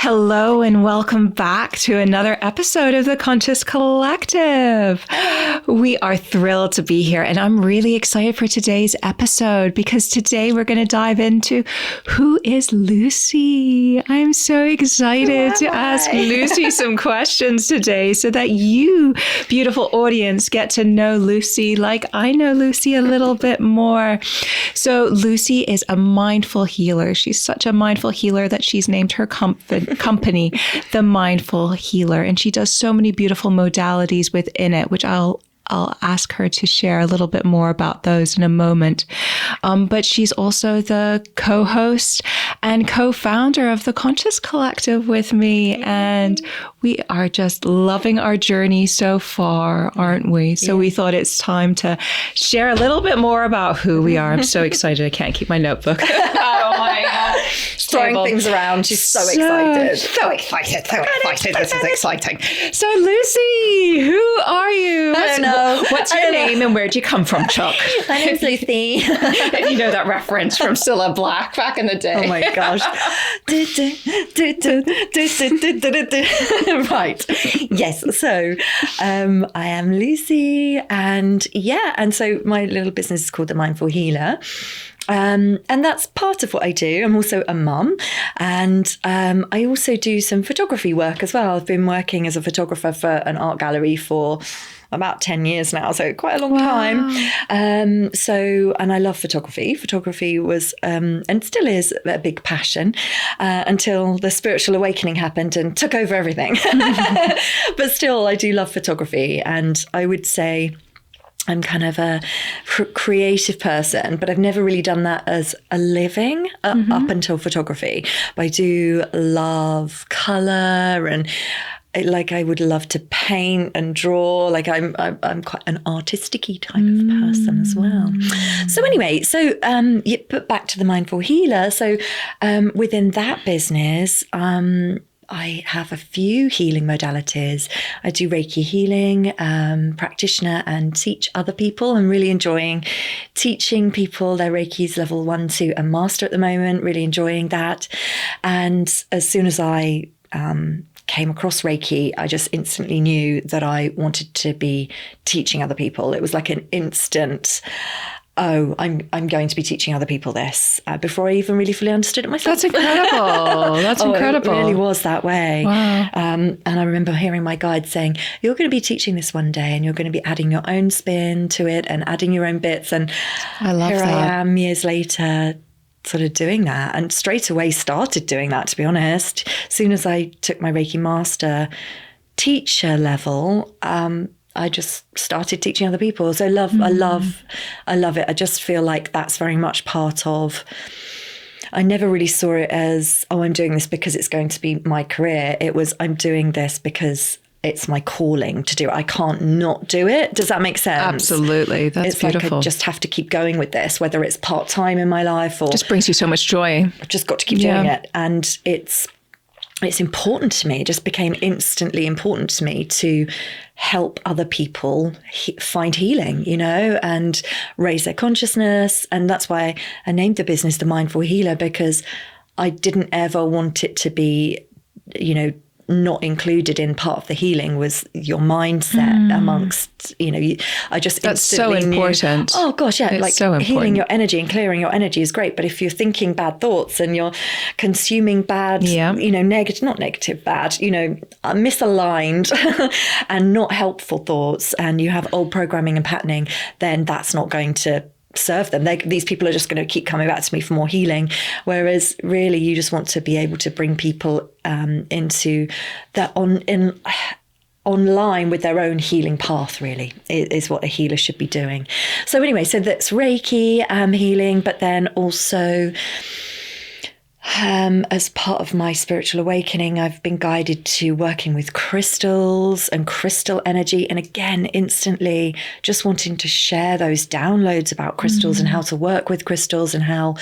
Hello and welcome back to another episode of the Conscious Collective. We are thrilled to be here, and I'm really excited for today's episode because today we're going to dive into who is Lucy. I'm so excited to ask Lucy some questions today so that you, beautiful audience, get to know Lucy like I know Lucy a little bit more. So Lucy is a mindful healer. She's such a mindful healer that she's named her company, The Mindful Healer. And she does so many beautiful modalities within it, which I'll ask her to share a little bit more about those in a moment. But she's also the co-host and co-founder of the Conscious Collective with me. And we are just loving our journey so far, aren't we? So we thought it's time to share a little bit more about who we are. I'm so excited. I can't keep my notebook. Oh my God. Throwing things around. She's so excited. So excited. This is exciting. So Lucy, who are you? I don't know. What's your name and where'd you come from, Chuck? My name's Lucy. If you know that reference from Cilla Black back in the day. Oh my gosh. Right. Yes. So I am Lucy, and so my little business is called The Mindful Healer. And that's part of what I do. I'm also a mum, and I also do some photography work as well. I've been working as a photographer for an art gallery for about 10 years now, so quite a long time. And I love photography. Photography was and still is a big passion until the spiritual awakening happened and took over everything. But still, I do love photography, and I would say I'm kind of a creative person, but I've never really done that as a living up until photography. But I do love colour, and I would love to paint and draw. Like I'm quite an artistic-y type of person as well. So anyway, but back to the Mindful Healer. So within that business, I have a few healing modalities. I do Reiki healing, practitioner, and teach other people. I'm really enjoying teaching people their Reiki's level 1, 2, and master at the moment, really enjoying that. And as soon as I came across Reiki, I just instantly knew that I wanted to be teaching other people. It was like an instant, I'm going to be teaching other people this before I even really fully understood it myself. That's incredible. That's incredible. It really was that way. Wow. And I remember hearing my guide saying, you're going to be teaching this one day and you're going to be adding your own spin to it and adding your own bits. And I love here that. I am years later sort of doing that, and straight away started doing that, to be honest. As soon as I took my Reiki Master teacher level, I just started teaching other people. So I love it. I just feel like that's very much part of, I never really saw it as, I'm doing this because it's going to be my career. It was, I'm doing this because it's my calling to do it. I can't not do it. Does that make sense? Absolutely. That's it's beautiful. Like I just have to keep going with this, whether it's part-time in my life or... Just brings you so much joy. I've just got to keep doing it. And it's important to me. It just became instantly important to me to help other people find healing, and raise their consciousness. And that's why I named the business The Mindful Healer, because I didn't ever want it to be, not included in part of the healing was your mindset amongst, I just that's so important. Oh gosh, yeah. It's so important. Healing your energy and clearing your energy is great. But if you're thinking bad thoughts and you're consuming bad, not negative, bad, misaligned and not helpful thoughts, and you have old programming and patterning, then that's not going to serve them. These people are just going to keep coming back to me for more healing. Whereas really you just want to be able to bring people into that online with their own healing path, really, is what a healer should be doing. So anyway, so that's Reiki healing, but then also as part of my spiritual awakening, I've been guided to working with crystals and crystal energy. And again, instantly just wanting to share those downloads about crystals and how to work with crystals and how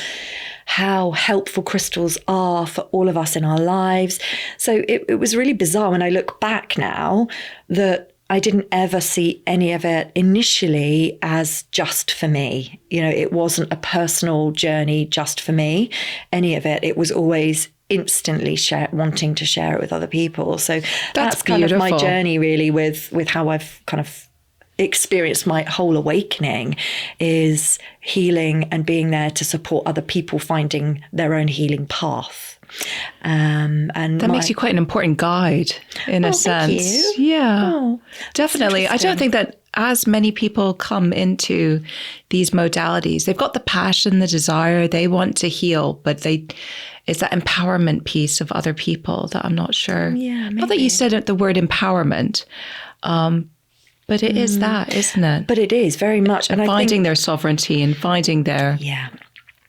helpful crystals are for all of us in our lives. So it was really bizarre when I look back now that I didn't ever see any of it initially as just for me. It wasn't a personal journey just for me, any of it. It was always instantly wanting to share it with other people. So that's kind beautiful. of my journey really with how I've kind of experienced my whole awakening, is healing and being there to support other people finding their own healing path. And that makes you quite an important guide in a sense. Thank you. Yeah, definitely. I don't think that as many people come into these modalities, they've got the passion, the desire, they want to heal, but it's that empowerment piece of other people that I'm not sure. Yeah, maybe. Not that you said the word empowerment, but it is that, isn't it? But it is very much. And finding their sovereignty and finding their... Yeah,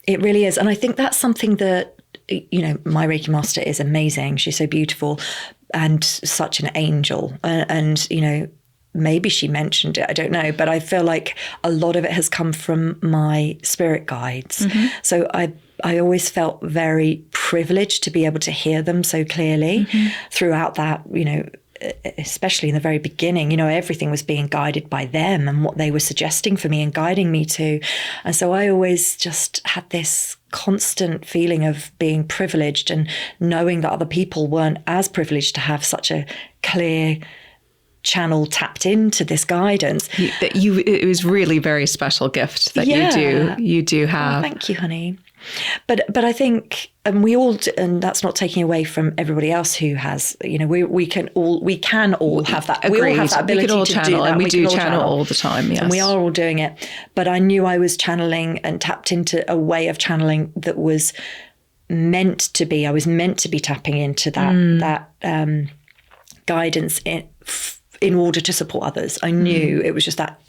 it really is. And I think that's something that, you know, my Reiki master is amazing. She's so beautiful and such an angel. And you know, maybe she mentioned it, I don't know. But I feel like a lot of it has come from my spirit guides. Mm-hmm. So I always felt very privileged to be able to hear them so clearly throughout that, you know, especially in the very beginning, you know, everything was being guided by them and what they were suggesting for me and guiding me to. And so I always just had this constant feeling of being privileged and knowing that other people weren't as privileged to have such a clear channel tapped into this guidance. It was really a very special gift that you do have. Oh, thank you, honey. But I think, and we all, and that's not taking away from everybody else who has, you know, we can all have that. Agreed. We all have that ability we can all to channel, do that. And we do channel all the time. Yes, and we are all doing it. But I knew I was channeling and tapped into a way of channeling that was meant to be. I was meant to be tapping into that guidance in order to support others. I knew it was just that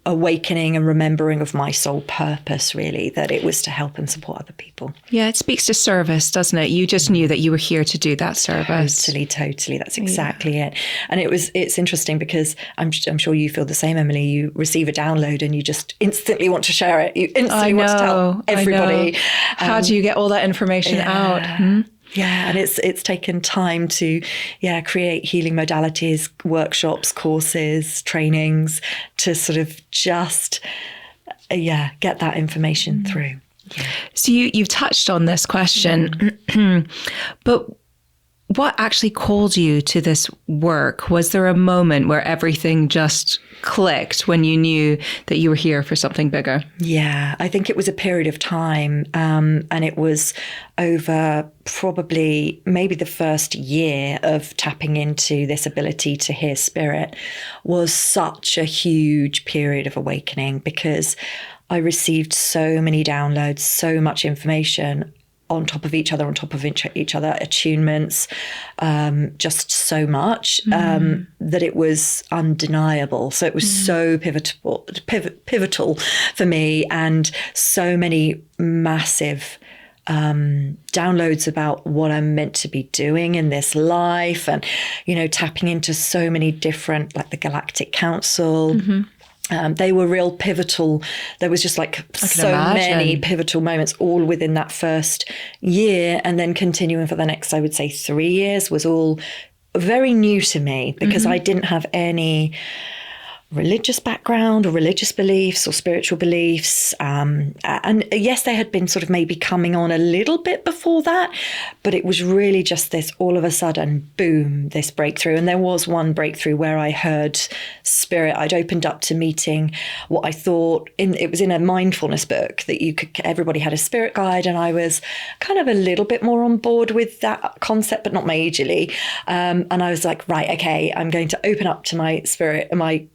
awakening and remembering of my soul purpose, really, that it was to help and support other people. Yeah, it speaks to service, doesn't it? You just knew that you were here to do that service. Totally. That's exactly it. And it's interesting because I'm sure you feel the same, Emily. You receive a download and you just instantly want to share it. You instantly want to tell everybody. How do you get all that information out? Yeah, and it's taken time to, create healing modalities, workshops, courses, trainings to sort of just, get that information through. Yeah. So you've touched on this question, but what actually called you to this work? Was there a moment where everything just clicked when you knew that you were here for something bigger? Yeah, I think it was a period of time, and it was over probably maybe the first year of tapping into this ability to hear spirit was such a huge period of awakening, because I received so many downloads, so much information on top of each other, attunements, just so much that it was undeniable. So it was so pivotal for me, and so many massive downloads about what I'm meant to be doing in this life, and, you know, tapping into so many different, like the Galactic Council. They were real pivotal. There was just like so many pivotal moments all within that first year, and then continuing for the next, I would say, 3 years was all very new to me, because I didn't have any religious background or religious beliefs or spiritual beliefs. And yes, they had been sort of maybe coming on a little bit before that, but it was really just this all of a sudden, boom, this breakthrough. And there was one breakthrough where I heard spirit. I'd opened up to meeting what I thought it was in a mindfulness book that everybody had a spirit guide. And I was kind of a little bit more on board with that concept, but not majorly. And I was like, right, okay, I'm going to open up to my spirit and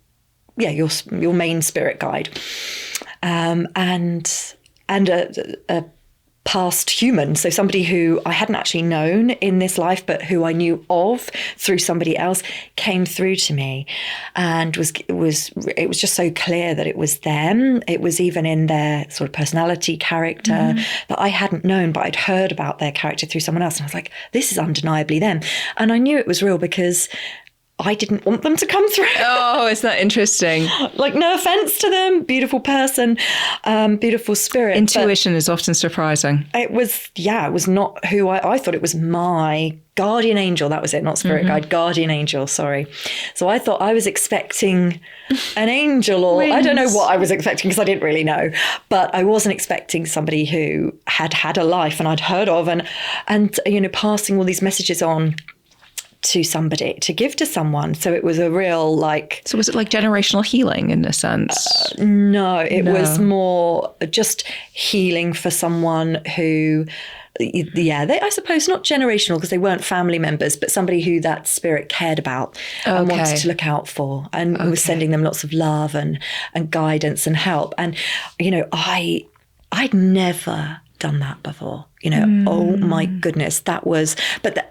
your main spirit guide, and a past human, so somebody who I hadn't actually known in this life, but who I knew of through somebody else, came through to me, and it was just so clear that it was them. It was even in their sort of personality, character that I hadn't known, but I'd heard about their character through someone else, and I was like, this is undeniably them, and I knew it was real because I didn't want them to come through. Oh, isn't that interesting? Like, no offense to them, beautiful person, beautiful spirit. Intuition is often surprising. It was not who I thought it was my guardian angel. That was it, not spirit guide, guardian angel, sorry. So I thought I was expecting an angel, or I don't know what I was expecting because I didn't really know, but I wasn't expecting somebody who had a life and I'd heard of and passing all these messages on to somebody to give to someone. So it was a real So was it like generational healing in a sense? No, it was more just healing for someone who, I suppose not generational because they weren't family members, but somebody who that spirit cared about and wanted to look out for and was sending them lots of love and guidance and help. And, I'd never done that before. Oh my goodness,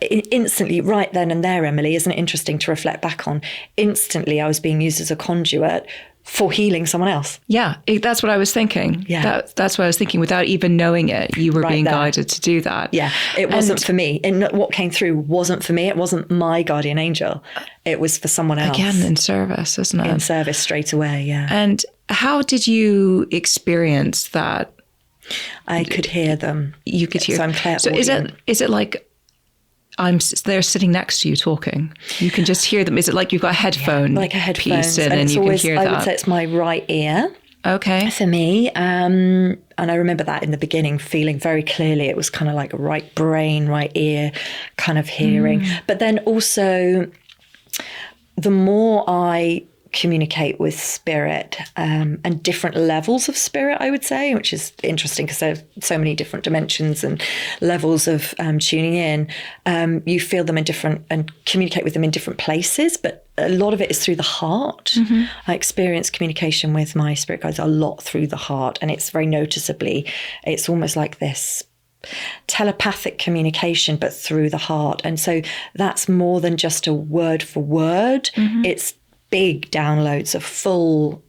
instantly right then and there, Emily, isn't it interesting to reflect back on? Instantly, I was being used as a conduit for healing someone else. Yeah, that's what I was thinking. Yeah. That's what I was thinking. Without even knowing it, you were being guided to do that. Yeah, it wasn't for me. And what came through wasn't for me. It wasn't my guardian angel. It was for someone else. Again, in service, isn't it? In service straight away, yeah. And how did you experience that? I could hear them. You could hear. So I'm clairaudient. So is it like they're sitting next to you talking? You can just hear them. Is it like you've got a headphone, like a headphone piece in, and you can hear that? I would say it's my right ear. Okay. For me, and I remember that in the beginning, feeling very clearly. It was kind of like a right brain, right ear kind of hearing. But then also, the more I communicate with spirit and different levels of spirit, I would say, which is interesting because there are so many different dimensions and levels of tuning in. You feel them in different and communicate with them in different places, but a lot of it is through the heart. I experience communication with my spirit guides a lot through the heart, and it's very noticeably, it's almost like this telepathic communication, but through the heart. And so that's more than just a word for word. It's big downloads of full,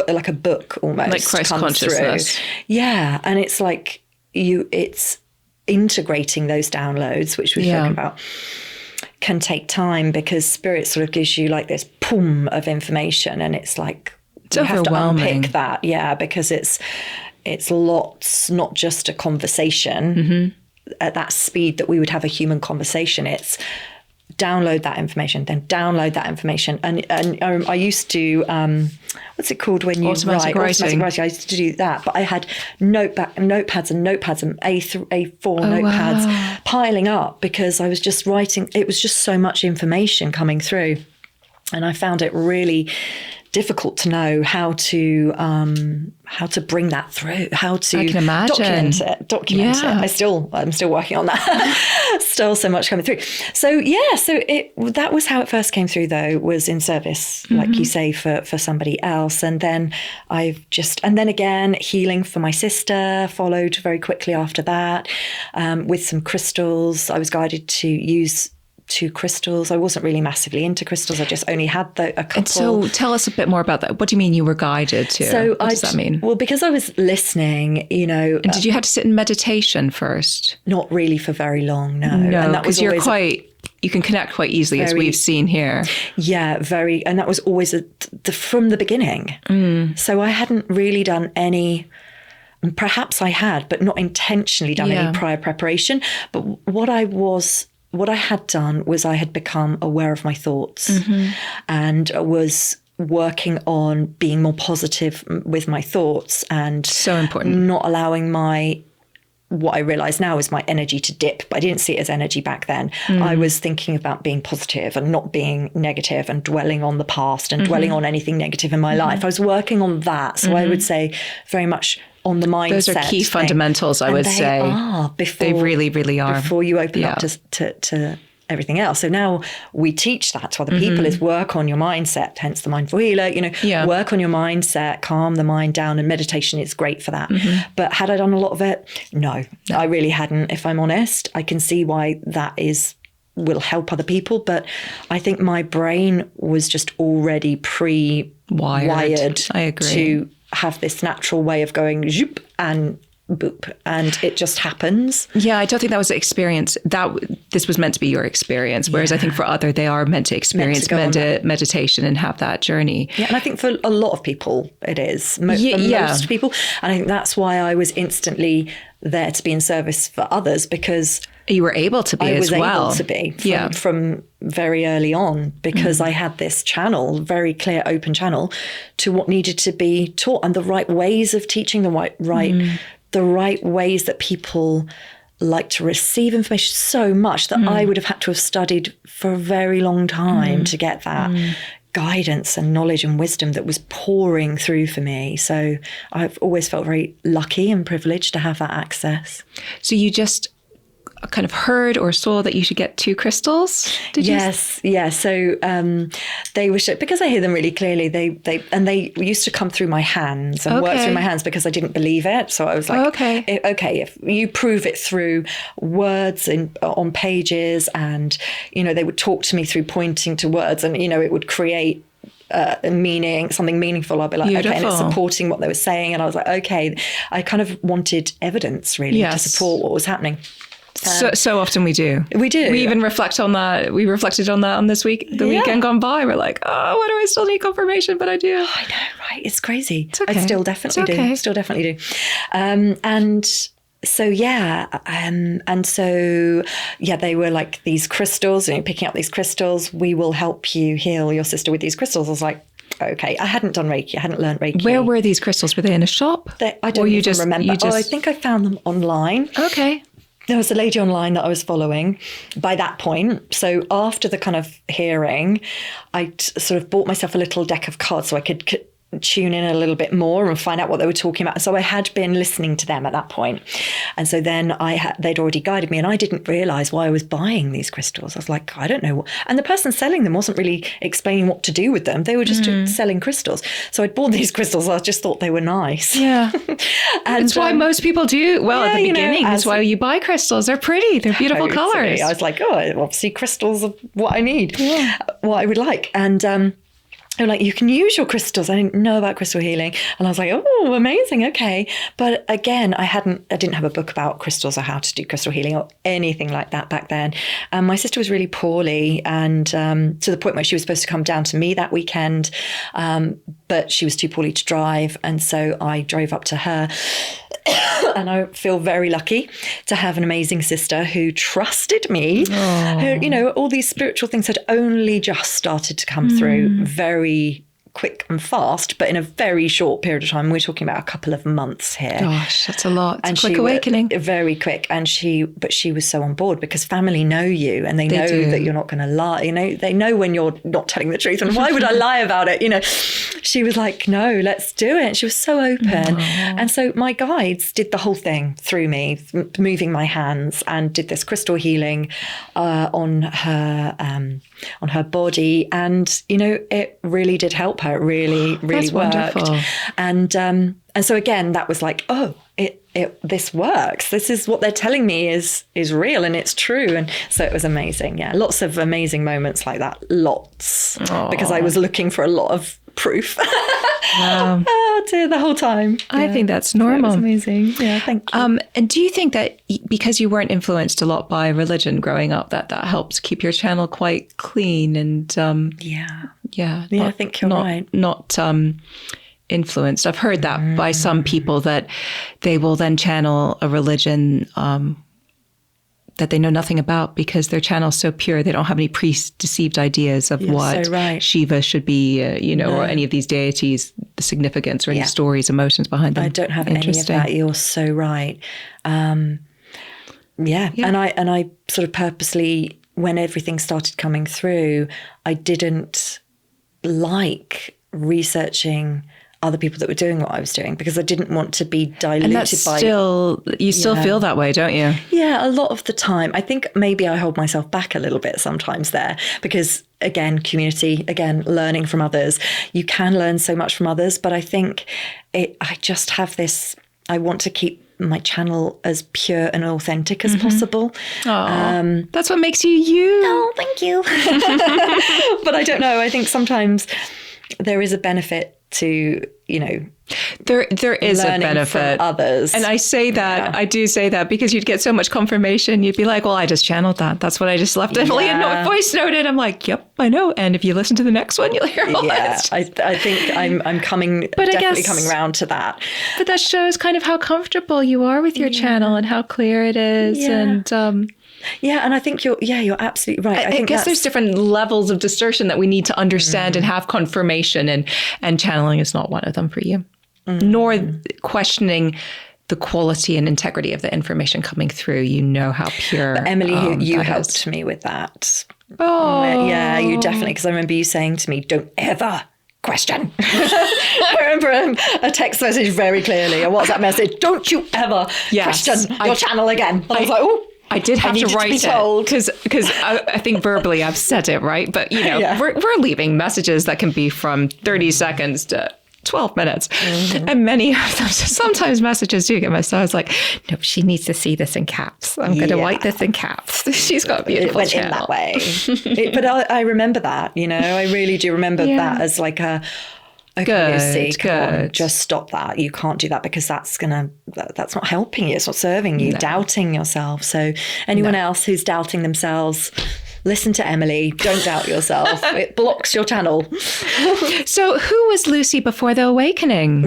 like a book almost, like Christ consciousness. Yeah, and it's like it's integrating those downloads, which we've spoken about, can take time because spirit sort of gives you like this boom of information, and it's like it's you have to overwhelming. unpick that, because it's lots, not just a conversation at that speed that we would have a human conversation. It's download that information, then download that information. And I used to, what's it called when you automatic writing. I used to do that, but I had notepads and A4 notepads piling up because I was just writing. It was just so much information coming through. And I found it really difficult to know how to bring that through, how to I can imagine. document it. I'm still working on that. Still so much coming through. So that was how it first came through, though, was in service, like you say, for somebody else. And then again, healing for my sister followed very quickly after that, with some crystals. I was guided to use 2 crystals. I wasn't really massively into crystals. I just only had a couple. And so tell us a bit more about that. What do you mean you were guided to? So what does that mean? Well, because I was listening, And did you have to sit in meditation first? Not really for very long, no. No, because you can connect quite easily, as we've seen here. Yeah, very. And that was always from the beginning. So I hadn't really done any. Perhaps I had, but not intentionally done any prior preparation. But what I had done was I had become aware of my thoughts and was working on being more positive with my thoughts, and so important, not allowing what I realize now is my energy to dip, but I didn't see it as energy back then. I was thinking about being positive and not being negative and dwelling on the past and dwelling on anything negative in my life. I was working on that. So I would say very much on the mindset. Those are key fundamentals, I would say. They really, really are. Before you open up to everything else. So now we teach that to other people, is work on your mindset, hence the mindful healer, work on your mindset, calm the mind down, and meditation is great for that. But had I done a lot of it? No, I really hadn't, if I'm honest. I can see why that will help other people, but I think my brain was just already pre-wired I agree. to have this natural way of going zoop and boop, and it just happens. Yeah, I don't think that was the experience. This was meant to be your experience, whereas I think for other, they are meant to experience meditation and have that journey. Yeah, and I think for a lot of people, it is. For most people. And I think that's why I was instantly there to be in service for others, because you were able to be as well. I was able to be from very early on, because I had this channel, very clear, open channel to what needed to be taught, and the right ways of teaching, the right ways that people like to receive information, so much that I would have had to have studied for a very long time to get that guidance and knowledge and wisdom that was pouring through for me. So I've always felt very lucky and privileged to have that access. So you just kind of heard or saw that you should get 2 crystals? Yes. So they were because I hear them really clearly. They used to come through my hands and work through my hands, because I didn't believe it. So I was like, okay, if you prove it through words on pages, and they would talk to me through pointing to words, and it would create meaning, something meaningful. I'll be like, Beautiful. okay, and it's supporting what they were saying. And I was like, okay, I kind of wanted evidence really to support what was happening. So often we do. We do. We even reflect on that. We reflected on that on this week, the weekend gone by. We're like, oh, why do I still need confirmation? But I do. I know, right? It's crazy. It's okay. I still definitely do. Still definitely do. And so, they were like these crystals, and you're picking up these crystals. We will help you heal your sister with these crystals. I was like, okay, I hadn't done Reiki. I hadn't learned Reiki. Where were these crystals? Were they in a shop? I don't even remember. I think I found them online. Okay. There was a lady online that I was following by that point. So after the kind of hearing, I sort of bought myself a little deck of cards so I could tune in a little bit more and find out what they were talking about. So I had been listening to them at that point. And so then they'd already guided me, and I didn't realize why I was buying these crystals. I was like, I don't know. And the person selling them wasn't really explaining what to do with them. They were just selling crystals. So I'd bought these crystals. I just thought they were nice. Yeah. And it's why most people do. Well, at the beginning, that's why you buy crystals. They're pretty. They're beautiful colors. I was like, obviously crystals are what I need, what I would like. And they were like, you can use your crystals. I didn't know about crystal healing. And I was like, oh, amazing. Okay. But again, I didn't have a book about crystals or how to do crystal healing or anything like that back then. And my sister was really poorly, and to the point where she was supposed to come down to me that weekend. But she was too poorly to drive. And so I drove up to her. And I feel very lucky to have an amazing sister who trusted me. Who, all these spiritual things had only just started to come through very quick and fast, but in a very short period of time. We're talking about a couple of months here. Gosh, that's a lot. It's a quick awakening. Very quick. And she was so on board, because family know you, and they know that you're not going to lie. They know when you're not telling the truth. And why would I lie about it? She was like, no, let's do it. And she was so open. And so my guides did the whole thing through me, moving my hands, and did this crystal healing on her body. And, it really did help her. It really, really worked. Wonderful. And so again, that was like, this works. This is what they're telling me is real, and it's true. And so it was amazing. Yeah. Lots of amazing moments like that. Lots. Aww. Because I was looking for a lot of proof. Wow. The whole time. I think that's normal. That was amazing. Yeah, thank you. And do you think that because you weren't influenced a lot by religion growing up, that helps keep your channel quite clean and I think you're right. Not influenced. I've heard that by some people, that they will then channel a religion that they know nothing about, because their channel's so pure. They don't have any predeceived ideas of what Shiva should be, or any of these deities, the significance or any stories, emotions behind them. I don't have any of that. You're so right. And I sort of purposely, when everything started coming through, I didn't like researching other people that were doing what I was doing, because I didn't want to be diluted by... You still feel that way, don't you? Yeah, a lot of the time. I think maybe I hold myself back a little bit sometimes there, because again, community, learning from others. You can learn so much from others, but I think I just have this, I want to keep my channel as pure and authentic as possible. That's what makes you you. Oh, thank you. But I don't know. I think sometimes there is a benefit to There is a learning benefit. from others. And I say that, I do say that because you'd get so much confirmation. You'd be like, well, I just channeled that. That's what I just left Emily a voice noted. I'm like, yep, I know. And if you listen to the next one, you'll hear all that. I think I'm definitely coming around to that. But that shows kind of how comfortable you are with your channel and how clear it is. Yeah. And and I think you're absolutely right. I guess there's different levels of distortion that we need to understand and have confirmation, and channeling is not one of them for you. Nor questioning the quality and integrity of the information coming through. You know how pure. But Emily, you helped is. me with that. Oh, yeah, you definitely. Because I remember you saying to me, "Don't ever question." I remember a text message very clearly, a WhatsApp message. Don't you ever question your channel again. And I was like, oh. I did have to write it because I think verbally I've said it right, but we're leaving messages that can be from 30 seconds to 12 minutes. And many of them, sometimes messages do get messed up. I was like, no, she needs to see this in caps. I'm going to write this in caps. She's got a beautiful channel. In that way. But I remember that, I really do remember that as like a, okay, Lucy, come on, just stop that. You can't do that because that's not helping you. It's not serving you. Doubting yourself. So anyone else who's doubting themselves, listen to Emily. Don't doubt yourself. It blocks your channel. So who was Lucy before the awakening?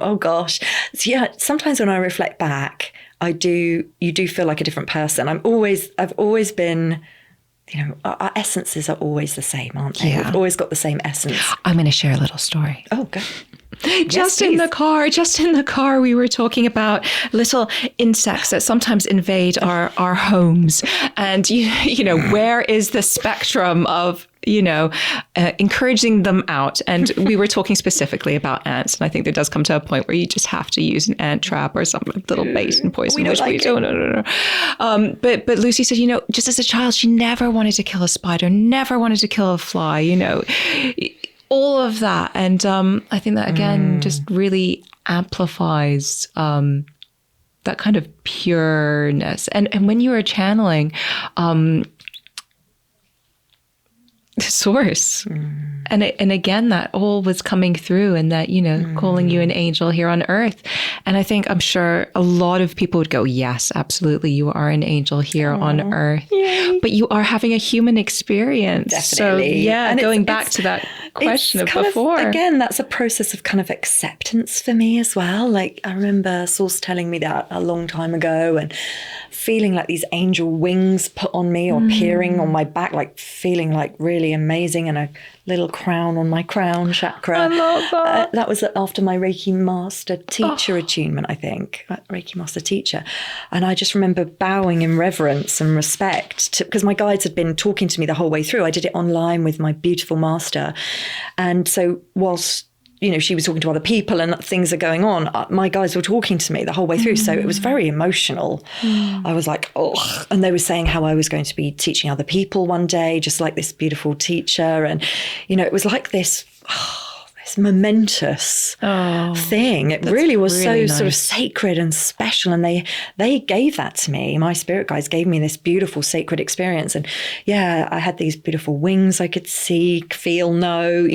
Oh gosh. So, sometimes when I reflect back, you do feel like a different person. I've always been, our essences are always the same, aren't they? We've always got the same essence. I'm going to share a little story. Oh, go. Just in the car, we were talking about little insects that sometimes invade our homes. And, where is the spectrum of, encouraging them out? And we were talking specifically about ants. And I think there does come to a point where you just have to use an ant trap or some little bait and poison. No. But Lucy said, just as a child, she never wanted to kill a spider, never wanted to kill a fly, all of that. And I think that, again, just really amplifies that kind of pureness. And when you are channeling the source, and again, that all was coming through, and that, calling you an angel here on earth. And I'm sure a lot of people would go, yes, absolutely, you are an angel here on earth. Yay. But you are having a human experience. Definitely. So and going back to that question of before. Again, that's a process of kind of acceptance for me as well. Like, I remember Source telling me that a long time ago, and feeling like these angel wings put on me or appearing on my back, like feeling like really amazing, and a little crown on my crown chakra. I love that. That was after my Reiki master teacher attunement, I think. Reiki master teacher. And I just remember bowing in reverence and respect because my guides had been talking to me the whole way through. I did it online with my beautiful master. And so whilst she was talking to other people and things are going on, my guys were talking to me the whole way through. So it was very emotional. I was like, oh, and they were saying how I was going to be teaching other people one day, just like this beautiful teacher. And, it was like this momentous thing. It really was really so nice. Sort of sacred and special. And they gave that to me. My spirit guides gave me this beautiful sacred experience. And I had these beautiful wings I could see, feel, know,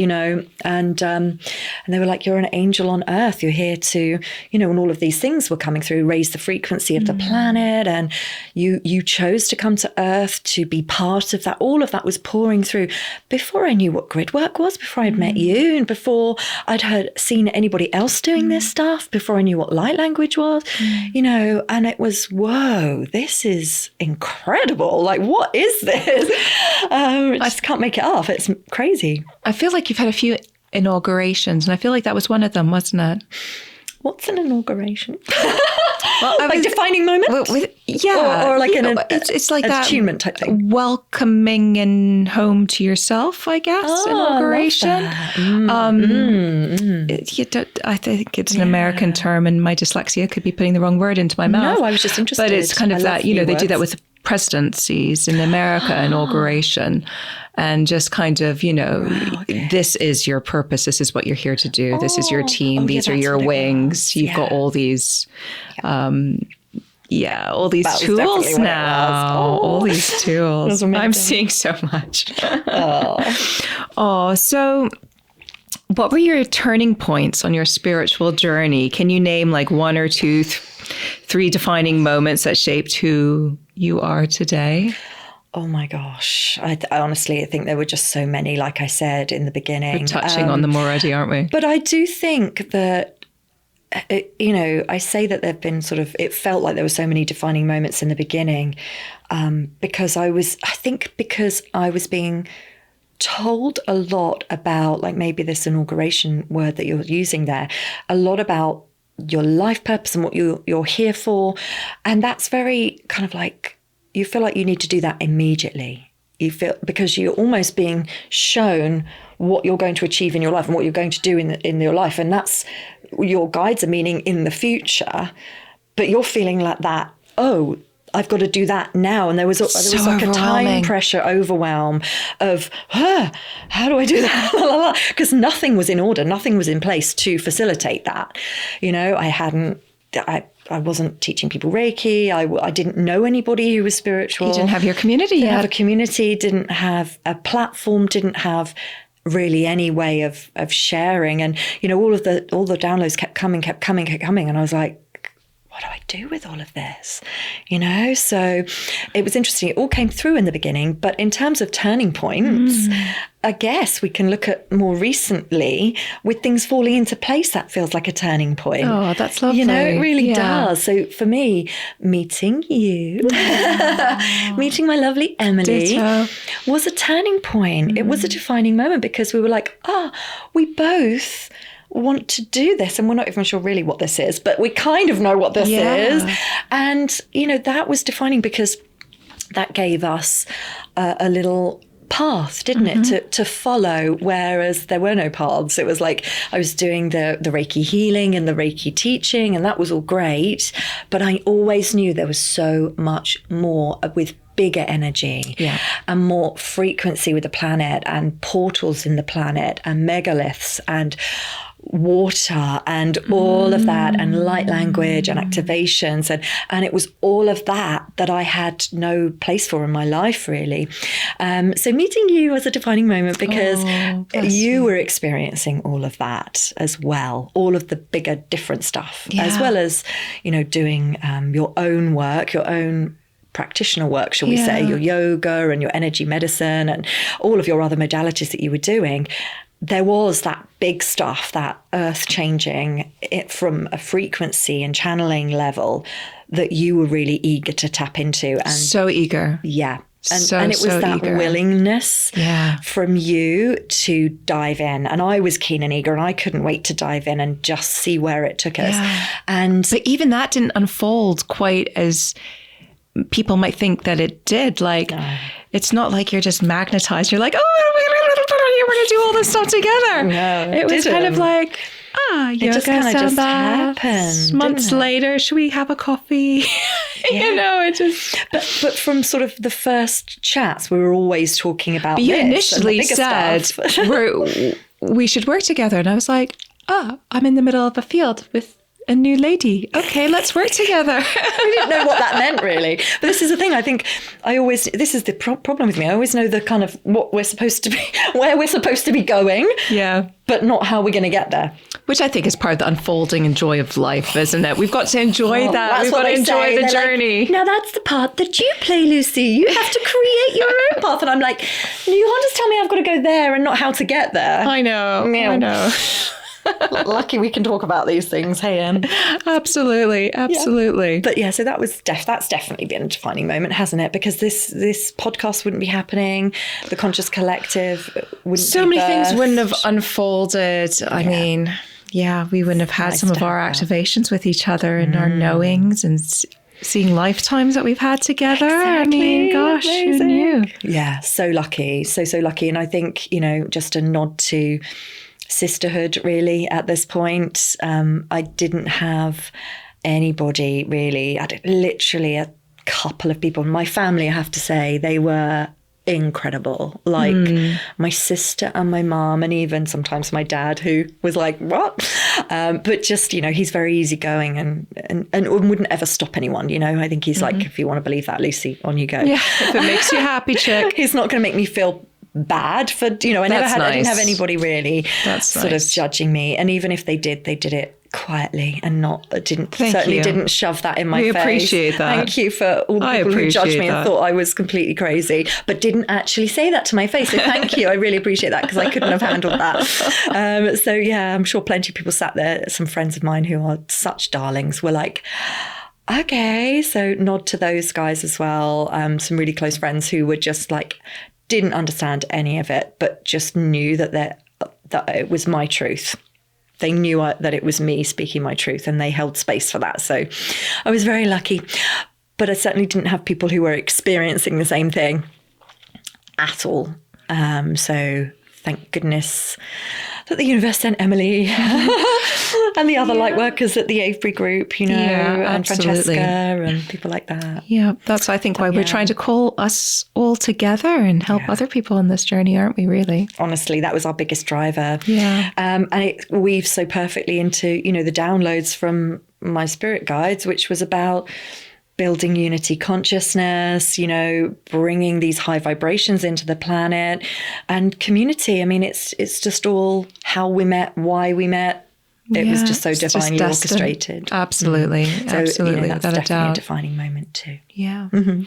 and they were like, you're an angel on earth. You're here to, and all of these things were coming through, raise the frequency of the planet. And you chose to come to earth to be part of that. All of that was pouring through before I knew what grid work was, before I'd met you, and before I'd seen anybody else doing this stuff, before I knew what light language was, and it was, whoa, this is incredible. Like, what is this? I just can't make it up. It's crazy. I feel like you've had a few inaugurations, and I feel like that was one of them, wasn't it? What's an inauguration? Like defining moment? Or like it's like that attunement type thing. Welcoming and home to yourself, I guess, inauguration. I think it's an American term, and my dyslexia could be putting the wrong word into my mouth. No, I was just interested. But it's kind of that, they do that with presidencies in America, inauguration. And just kind of, this is your purpose. This is what you're here to do. This is your team. These are your wings. You've got all these, all these tools now. All these tools. I'm seeing so much. So What were your turning points on your spiritual journey? Can you name like one or two, three defining moments that shaped who you are today? Oh my gosh. I honestly think there were just so many, like I said in the beginning. We're touching on them already, aren't we? But I do think that, I say that there've been it felt like there were so many defining moments in the beginning because I was being told a lot about, like maybe this inauguration word that you're using there, a lot about your life purpose and what you're here for. And that's very kind of like, you feel like you need to do that immediately. You feel, because you're almost being shown what you're going to achieve in your life and what you're going to do in your life. And that's, your guides are meaning in the future, but you're feeling like that, oh, I've got to do that now. And there was like a time pressure overwhelm of, how do I do that? Because nothing was in order. Nothing was in place to facilitate that. I wasn't teaching people Reiki. I didn't know anybody who was spiritual. You didn't have your community yet. Didn't have a community, didn't have a platform, didn't have really any way of sharing. And, all the downloads kept coming. And I was like, what do I do with all of this? So it was interesting. It all came through in the beginning, but in terms of turning points, I guess we can look at more recently with things falling into place. That feels like a turning point. Oh, that's lovely. It really does. So for me, meeting you, meeting my lovely Emily was a turning point. It was a defining moment because we were like, we both want to do this, and we're not even sure really what this is, but we kind of know what this is. And that was defining because that gave us a little path, didn't it, to follow, whereas there were no paths. It was like I was doing the Reiki healing and the Reiki teaching, and that was all great, but I always knew there was so much more with bigger energy and more frequency with the planet, and portals in the planet, and megaliths, and water, and all of that, and light language and activations, and it was all of that I had no place for in my life, really. So meeting you was a defining moment because you were experiencing all of that as well, all of the bigger different stuff, as well as doing your own work, your own practitioner work, shall we say, your yoga and your energy medicine and all of your other modalities that you were doing. There was that big stuff, that earth-changing it from a frequency and channeling level that you were really eager to tap into. And so eager. Yeah. And it was that eager willingness from you to dive in. And I was keen and eager, and I couldn't wait to dive in and just see where it took us. But even that didn't unfold quite as people might think that it did. Like, it's not like you're just magnetized. You're like, we're going to do all this stuff together. No, it was kind of like, yoga, just kind of just happened. Months later, should we have a coffee? It just. But from sort of the first chats, we were always talking about. But you initially said we should work together, and I was like, I'm in the middle of a field with a new lady. Okay, let's work together. We didn't know what that meant, really. But this is the thing. I think this is the problem with me. I always know the kind of what we're supposed to be, where we're supposed to be going. Yeah. But not how we're going to get there. Which I think is part of the unfolding and joy of life, isn't it? We've got to enjoy that. We've got to enjoy the journey. Like, now that's the part that you play, Lucy. You have to create your own path. And I'm like, you can't just tell me I've got to go there and not how to get there. I know. I know. Lucky we can talk about these things, hey Em. Absolutely. But so that's definitely been a defining moment, hasn't it? Because this podcast wouldn't be happening, the Conscious Collective wouldn't. So many things wouldn't have unfolded. I mean, we wouldn't have had some of our activations with each other and our knowings and seeing lifetimes that we've had together. Exactly. I mean, gosh, who knew? Yeah, so lucky, so lucky. And I think just a nod to sisterhood, really, at this point. I didn't have anybody really. I had literally a couple of people in my family, I have to say. They were incredible, like my sister and my mom, and even sometimes my dad, who was like, what? But just, he's very easygoing and wouldn't ever stop anyone. I think he's like, if you want to believe that, Lucy, on you go. Yeah, if it makes you happy, chick. He's not going to make me feel bad for, I didn't have anybody really of judging me. And even if they did it quietly and didn't shove that in my face. We appreciate that. Thank you for all the people who judged me and thought I was completely crazy, but didn't actually say that to my face. So thank you. I really appreciate that, because I couldn't have handled that. So yeah, I'm sure plenty of people sat there. Some friends of mine who are such darlings were like, okay, so nod to those guys as well. Some really close friends who were just like, didn't understand any of it, but just knew that it was my truth. They knew that it was me speaking my truth, and they held space for that. So I was very lucky. But I certainly didn't have people who were experiencing the same thing at all. So thank goodness that the universe sent Emily and the other light workers at the Avebury group, and Francesca and people like that. Yeah, that's, I think, why we're trying to call us all together and help other people on this journey, aren't we, really? Honestly, that was our biggest driver. Yeah. And it weaves so perfectly into, the downloads from my spirit guides, which was about building unity consciousness, bringing these high vibrations into the planet, and community. I mean, it's just all how we met, why we met. It was just so divinely orchestrated. Absolutely. So, absolutely. that's definitely a defining moment too. Yeah. Mm-hmm.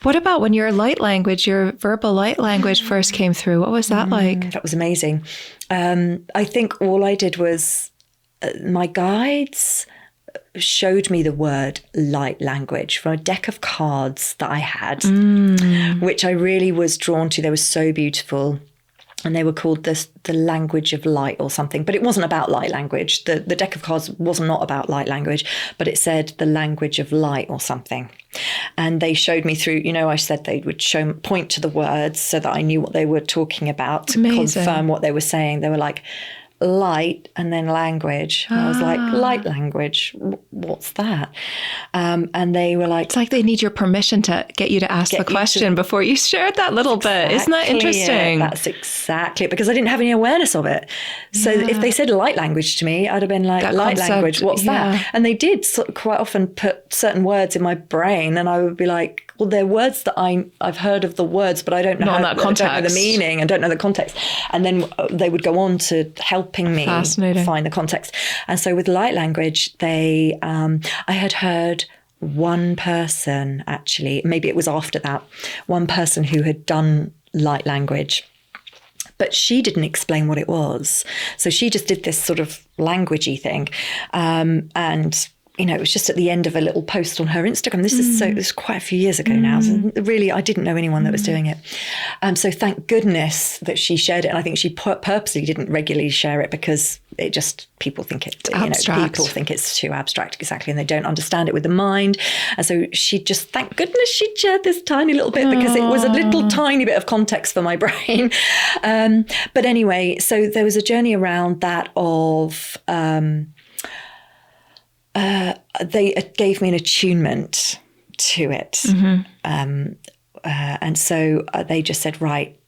What about when your light language, your verbal light language first came through? What was that like? That was amazing. I think all I did was my guides showed me the word light language from a deck of cards that I had, which I really was drawn to. They were so beautiful. And they were called the language of light or something. But it wasn't about light language. The deck of cards was not about light language, but it said the language of light or something. And they showed me through, I said they would point to the words so that I knew what they were talking about to confirm what they were saying. They were like, light and then language. And I was like, light language, what's that? And they were like, it's like they need your permission to get you to ask the question before you shared that little bit. Isn't that interesting? That's exactly it, because I didn't have any awareness of it. So if they said light language to me, I'd have been like, that light concept, language, what's that? And they did quite often put certain words in my brain, and I would be like, well, they're words that I've heard of the words, but I don't know I don't know the meaning and don't know the context. And then they would go on to helping me find the context. And so with light language, I had heard one person, actually, maybe it was after that, one person who had done light language, but she didn't explain what it was. So she just did this sort of languagey thing. And it was just at the end of a little post on her Instagram. This is quite a few years ago now. So really, I didn't know anyone that was doing it. So thank goodness that she shared it. And I think she purposely didn't regularly share it, because it just, people think people think it's too abstract, exactly, and they don't understand it with the mind. And so thank goodness she shared this tiny little bit, because it was a little tiny bit of context for my brain. But anyway, so there was a journey around that of... they gave me an attunement to it. And so they just said, right,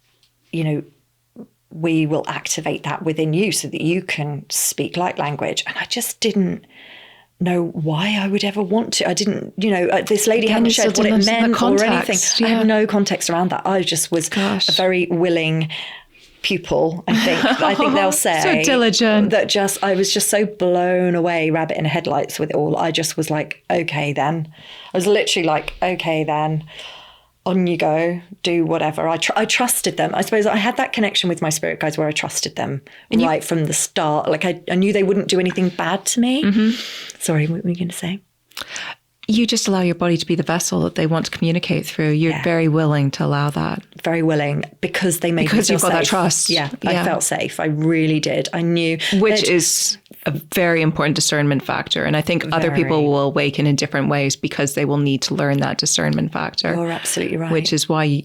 we will activate that within you so that you can speak light language. And I just didn't know why I would ever want to. I didn't, this lady hadn't shared what it meant or anything. Yeah. I had no context around that. I just was a very willing pupil, I think they'll say. So diligent. I was just so blown away, rabbit in headlights with it all. I just was like, okay then. I was literally like, okay then, on you go, do whatever. I trusted them. I suppose I had that connection with my spirit guides where I trusted them right from the start. Like I knew they wouldn't do anything bad to me. Sorry, what were you going to say? You just allow your body to be the vessel that they want to communicate through. You're very willing to allow that. Very willing, because they made me feel safe. Because you've got that trust. Yeah, I felt safe. I really did. I knew. Which is a very important discernment factor. And I think other people will awaken in different ways because they will need to learn that discernment factor. You're absolutely right. Which is why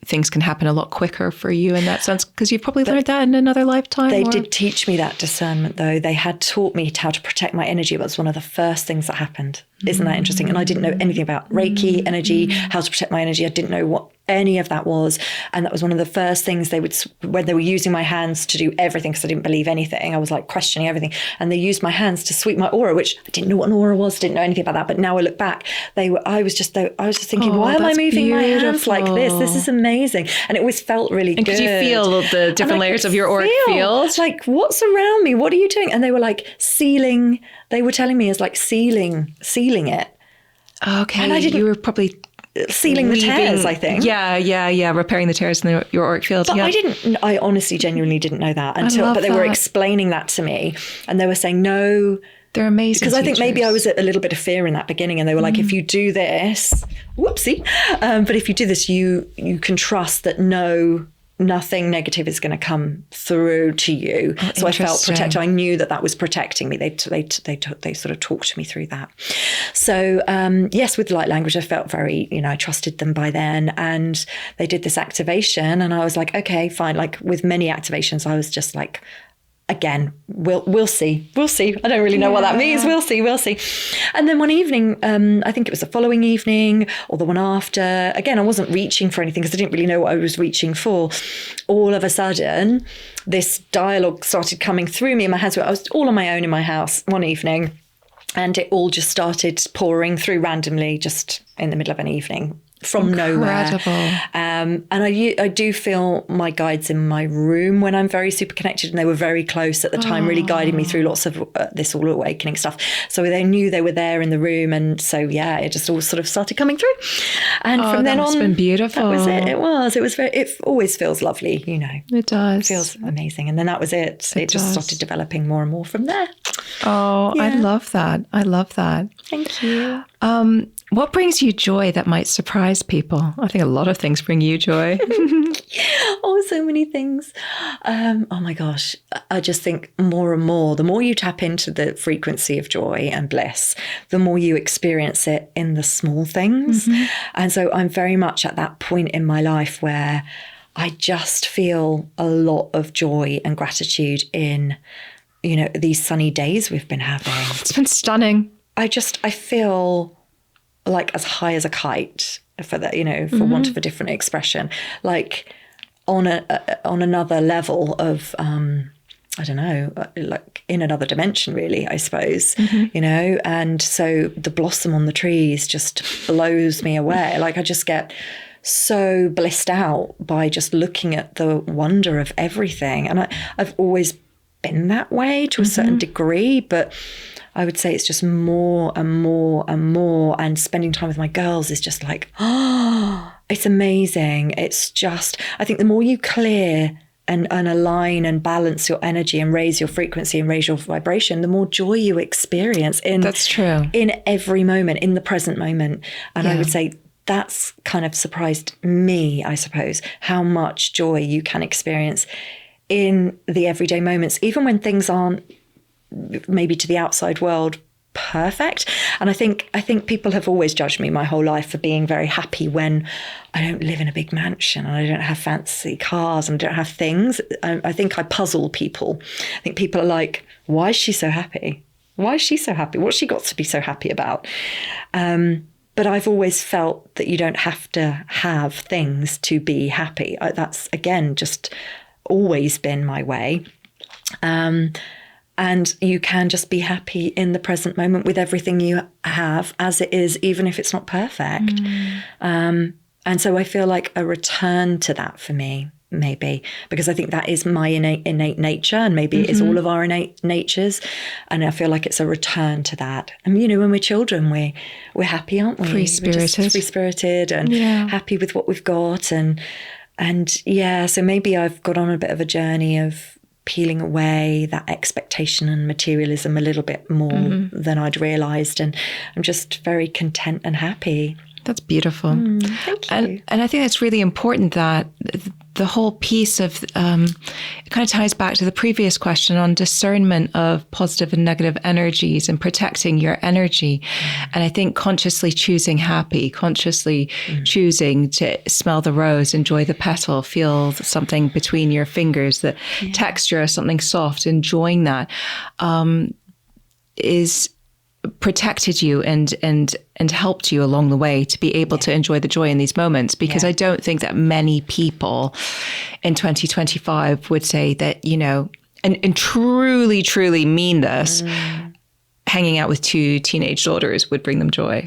things can happen a lot quicker for you in that sense, because you've probably learned that in another lifetime. They did teach me that discernment, though. They had taught me how to protect my energy. That was one of the first things that happened. Isn't that interesting? And I didn't know anything about Reiki, energy, how to protect my energy. I didn't know what any of that was. And that was one of the first things when they were using my hands to do everything, because I didn't believe anything. I was like questioning everything. And they used my hands to sweep my aura, which I didn't know what an aura was, didn't know anything about that. But now I look back, I was just thinking, why am I moving my hands like this? This is amazing. And it always felt really good. Could you feel the different layers of your auric field? Like, what's around me? What are you doing? And they were like sealing. They were telling me as like sealing it. Okay. And you were probably sealing the tears, I think. Yeah. Repairing the tears in your auric field. But I honestly, genuinely didn't know that but they were explaining that to me, and they were saying, no. They're amazing. Because I think maybe I was a little bit of fear in that beginning, and they were like, if you do this, whoopsie. But if you do this, you can trust that nothing negative is going to come through to you. So I felt protected. I knew that was protecting me. They sort of talked me through that. So yes, with light language, I felt very, I trusted them by then, and they did this activation, and I was like, okay, fine. Like with many activations, I was just like, again, we'll see. I don't really know what that means. We'll see. And then one evening, I think it was the following evening or the one after, again, I wasn't reaching for anything because I didn't really know what I was reaching for. All of a sudden, this dialogue started coming through me in my hands. I was all on my own in my house one evening, and it all just started pouring through randomly just in the middle of an evening. From nowhere. And I do feel my guides in my room when I'm very super connected, and they were very close at the time, really guiding me through lots of this all awakening stuff. So they knew they were there in the room, and so yeah, it just all sort of started coming through. And from then on, it's been beautiful. That was it. It was very. It always feels lovely, It does. It feels amazing. And then that was it. It just started developing more and more from there. Oh, yeah. I love that. Thank you. What brings you joy that might surprise people? I think a lot of things bring you joy. So many things. Oh my gosh. I just think more and more, the more you tap into the frequency of joy and bliss, the more you experience it in the small things. Mm-hmm. And so I'm very much at that point in my life where I just feel a lot of joy and gratitude in, these sunny days we've been having. It's been stunning. I feel like as high as a kite, for that, for want of a different expression, like on another level of, I don't know, like in another dimension, really, I suppose, and so the blossom on the trees just blows me away. Like I just get so blissed out by just looking at the wonder of everything. And I've always been that way to a certain degree, but I would say it's just more and more and more. And spending time with my girls is just like, it's amazing. It's just, I think the more you clear and align and balance your energy and raise your frequency and raise your vibration, the more joy you experience That's true. In every moment, in the present moment. And I would say that's kind of surprised me, I suppose, how much joy you can experience in the everyday moments, even when things aren't maybe to the outside world perfect. And I think people have always judged me my whole life for being very happy when I don't live in a big mansion and I don't have fancy cars and I don't have things. I think I puzzle people. I think people are like, why is she so happy? Why is she so happy? What's she got to be so happy about? But I've always felt that you don't have to have things to be happy. That's, again, just always been my way. And you can just be happy in the present moment with everything you have as it is, even if it's not perfect. And so I feel like a return to that for me, maybe, because I think that is my innate nature, and maybe it is all of our innate natures. And I feel like it's a return to that. And, when we're children, we're happy, aren't we? Free-spirited and happy with what we've got. And so maybe I've got on a bit of a journey of peeling away that expectation and materialism a little bit more than I'd realised. And I'm just very content and happy. That's beautiful. Thank you. And I think it's really important that the whole piece of, it kind of ties back to the previous question on discernment of positive and negative energies and protecting your energy. And I think consciously choosing happy, consciously choosing to smell the rose, enjoy the petal, feel something between your fingers, the texture of something soft, enjoying that is protected you and helped you along the way to be able to enjoy the joy in these moments. Because I don't think that many people in 2025 would say that, you know, and truly, truly mean this, hanging out with 2 teenage daughters would bring them joy.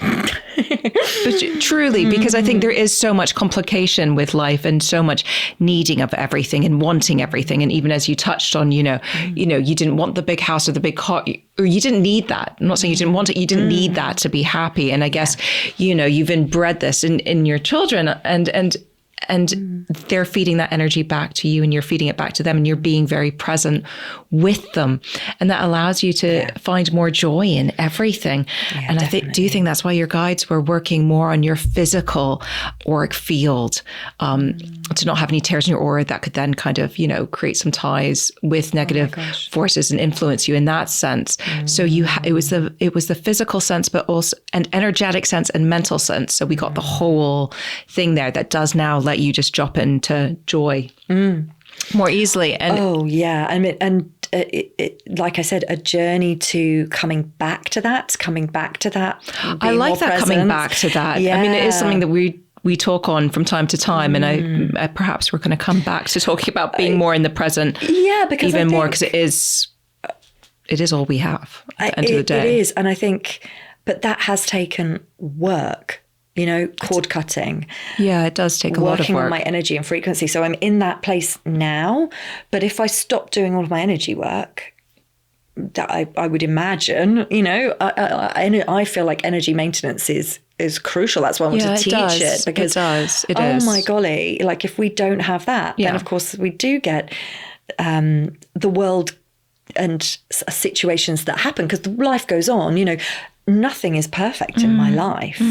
But truly, because I think there is so much complication with life and so much needing of everything and wanting everything. And even as you touched on, you know, you didn't want the big house or the big car, or you didn't need that. I'm not saying you didn't want it. You didn't need that to be happy. And I guess, you know, you've inbred this in your children, and they're feeding that energy back to you, and you're feeding it back to them, and you're being very present with them. And that allows you to find more joy in everything. Yeah, and do you think that's why your guides were working more on your physical auric field, to not have any tears in your aura that could then kind of, you know, create some ties with negative forces and influence you in that sense. So it was the physical sense, but also an energetic sense and mental sense. So we got the whole thing there that does now let you just drop into joy more easily. And I mean, and like I said, a journey to coming back to that. I like that, coming back to that. Yeah. I mean, it is something that we talk on from time to time, and I perhaps we're going to come back to talking about being more in the present. Yeah, because even more, because it is all we have at the end of the day. It is, and I think, but that has taken work. You know, cord cutting. Yeah, it does take a lot of work. Working on my energy and frequency. So I'm in that place now. But if I stop doing all of my energy work, that I would imagine, you know, I feel like energy maintenance is crucial. That's why I want to teach it. Because it is. My golly, like if we don't have that, then of course we do get the world and situations that happen, because life goes on, you know. Nothing is perfect in my life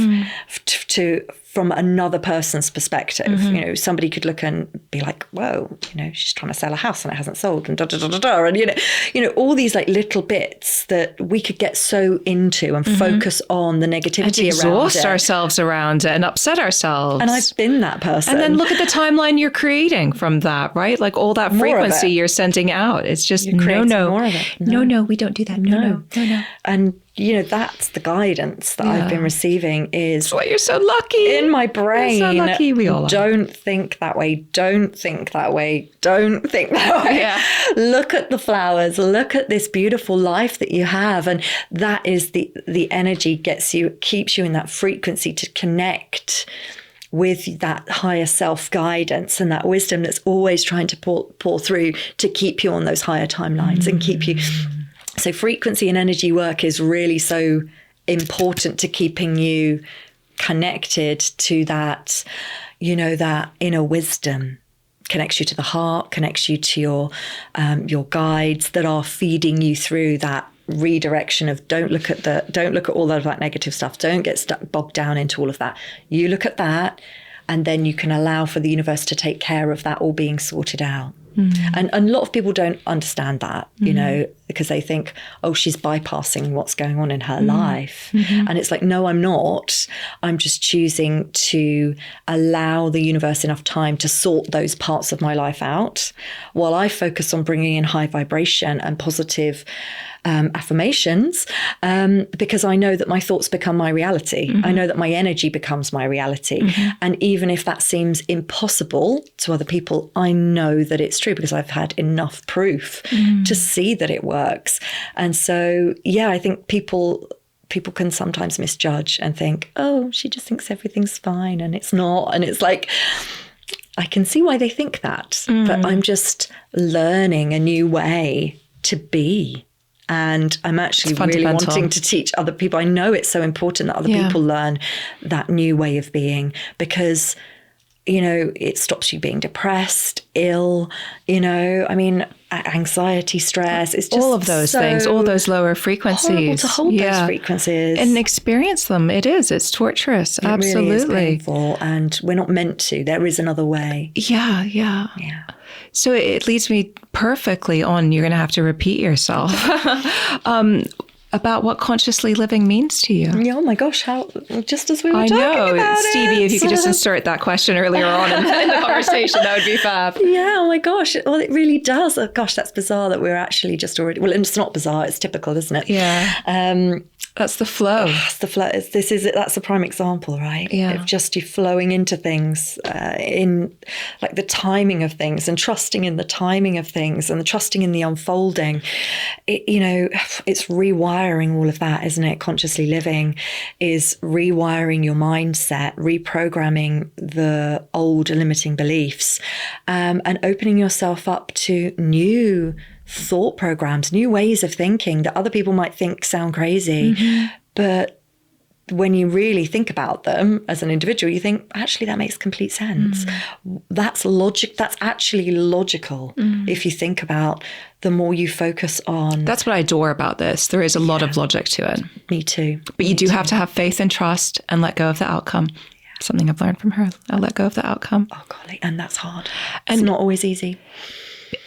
from another person's perspective. You know, somebody could look and be like, whoa, you know, she's trying to sell a house and it hasn't sold, and da da da da da, and you know, all these like little bits that we could get so into and focus on the negativity and exhaust ourselves around it and upset ourselves. And I've been that person. And then look at the timeline you're creating from that, right? Like all that frequency you're sending out. It's just more of it. No, we don't do that. No. And you know, that's the guidance that I've been receiving is... That's why you're so lucky. In my brain. You're so lucky, we all are. Don't think that way. Don't think that way. Don't think that way. Yeah. Look at the flowers. Look at this beautiful life that you have. And that is the energy keeps you in that frequency to connect with that higher self-guidance and that wisdom that's always trying to pour through to keep you on those higher timelines and keep you... So frequency and energy work is really so important to keeping you connected to that, you know, that inner wisdom. Connects you to the heart, connects you to your guides that are feeding you through that redirection of don't look at all of that negative stuff. Don't get bogged down into all of that. You look at that, and then you can allow for the universe to take care of that all being sorted out. And a lot of people don't understand that, you know, because they think, oh, she's bypassing what's going on in her life. And it's like, no, I'm not. I'm just choosing to allow the universe enough time to sort those parts of my life out while I focus on bringing in high vibration and positive affirmations, because I know that my thoughts become my reality. I know that my energy becomes my reality. And even if that seems impossible to other people, I know that it's true because I've had enough proof to see that it works. And so, yeah, I think people can sometimes misjudge and think, oh, she just thinks everything's fine, and it's not. And it's like, I can see why they think that, but I'm just learning a new way to be. And I'm actually really wanting to teach other people. I know it's so important that other people learn that new way of being, because, you know, it stops you being depressed, ill, you know, I mean, anxiety, stress. It's just all of those things, all those lower frequencies. Horrible to hold those frequencies. And experience them. It's torturous. Absolutely. Really is painful, and we're not meant to. There is another way. Yeah. So it leads me perfectly on. You're going to have to repeat yourself. about what consciously living means to you. Yeah, oh my gosh, how just as we were talking about Stevie, it. if you could just insert that question earlier on in the conversation, that would be fab. Yeah, oh my gosh. Well, it really does. Oh gosh, that's bizarre that we're actually just already, well, it's not bizarre, it's typical, isn't it? Yeah. That's the flow. That's the flow. That's a prime example, right? Yeah. Of just you flowing into things in like the timing of things and trusting in the timing of things and the trusting in the unfolding. It's rewiring all of that, isn't it? Consciously living is rewiring your mindset, reprogramming the old limiting beliefs, and opening yourself up to new thought programs, new ways of thinking that other people might think sound crazy. Mm-hmm. But when you really think about them as an individual, you think, actually, that makes complete sense. That's logic. That's actually logical. If you think about the more you focus on. That's what I adore about this. There is a lot of logic to it. Me too. But you do have to have faith and trust and let go of the outcome. Something I've learned from her. I'll let go of the outcome. Oh, golly. And that's hard. It's not always easy.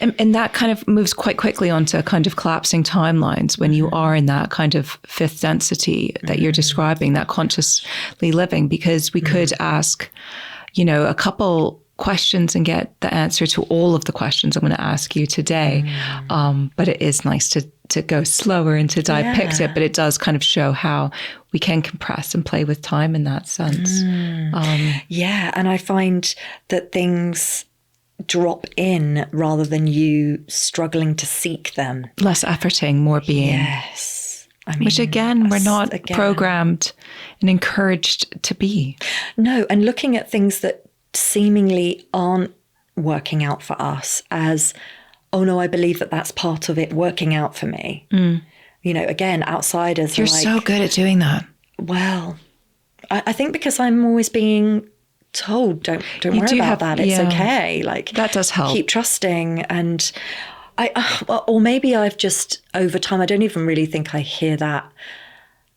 And that kind of moves quite quickly onto kind of collapsing timelines when you are in that kind of fifth density that you're describing, that consciously living, because we could ask, a couple questions and get the answer to all of the questions I'm going to ask you today. But it is nice to go slower and to dissect it, but it does kind of show how we can compress and play with time in that sense. And I find that things drop in rather than you struggling to seek them. Less efforting, more being. Yes. I mean, which again, we're not programmed and encouraged to be. No, and looking at things that seemingly aren't working out for us as, oh no, I believe that that's part of it working out for me. Again, outsiders. You're so good at doing that. Well, I think because I'm always being told, don't worry about that. It's okay. Like that does help. Keep trusting. And or maybe I've just over time, I don't even really think I hear that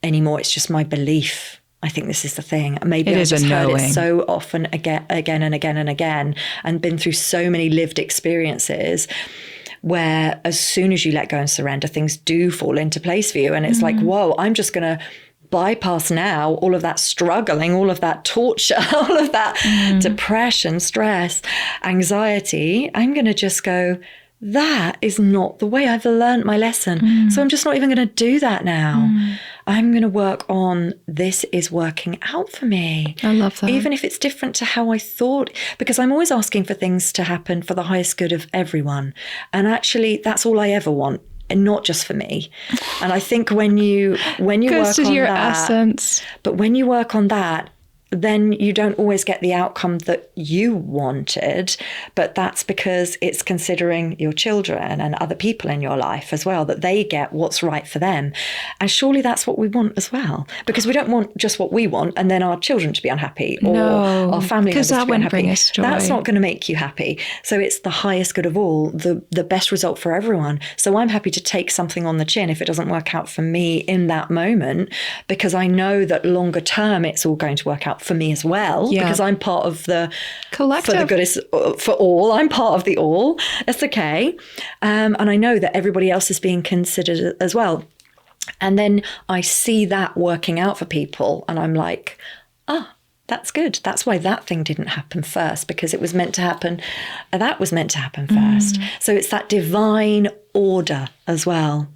anymore. It's just my belief. I think this is the thing. Maybe I've just heard it so often again and again and again, and been through so many lived experiences where as soon as you let go and surrender, things do fall into place for you. And it's like, whoa, I'm just going to bypass now all of that struggling, all of that torture, all of that depression, stress, anxiety. I'm going to just go, that is not the way. I've learned my lesson. So I'm just not even going to do that now. I'm going to work on this is working out for me. I love that. Even if it's different to how I thought, because I'm always asking for things to happen for the highest good of everyone. And actually, that's all I ever want. And not just for me. And I think when you work on your essence. But when you work on that, then you don't always get the outcome that you wanted. But that's because it's considering your children and other people in your life as well, that they get what's right for them. And surely that's what we want as well. Because we don't want just what we want and then our children to be unhappy or our family members to be unhappy. That's not going to make you happy. So it's the highest good of all, the best result for everyone. So I'm happy to take something on the chin if it doesn't work out for me in that moment, because I know that longer term it's all going to work out for me as well, because I'm part of the collective. For the good is for all. I'm part of the all. It's okay. And I know that everybody else is being considered as well. And then I see that working out for people and I'm like, that's good. That's why that thing didn't happen first, because it was meant to happen. That was meant to happen first. So it's that divine order as well.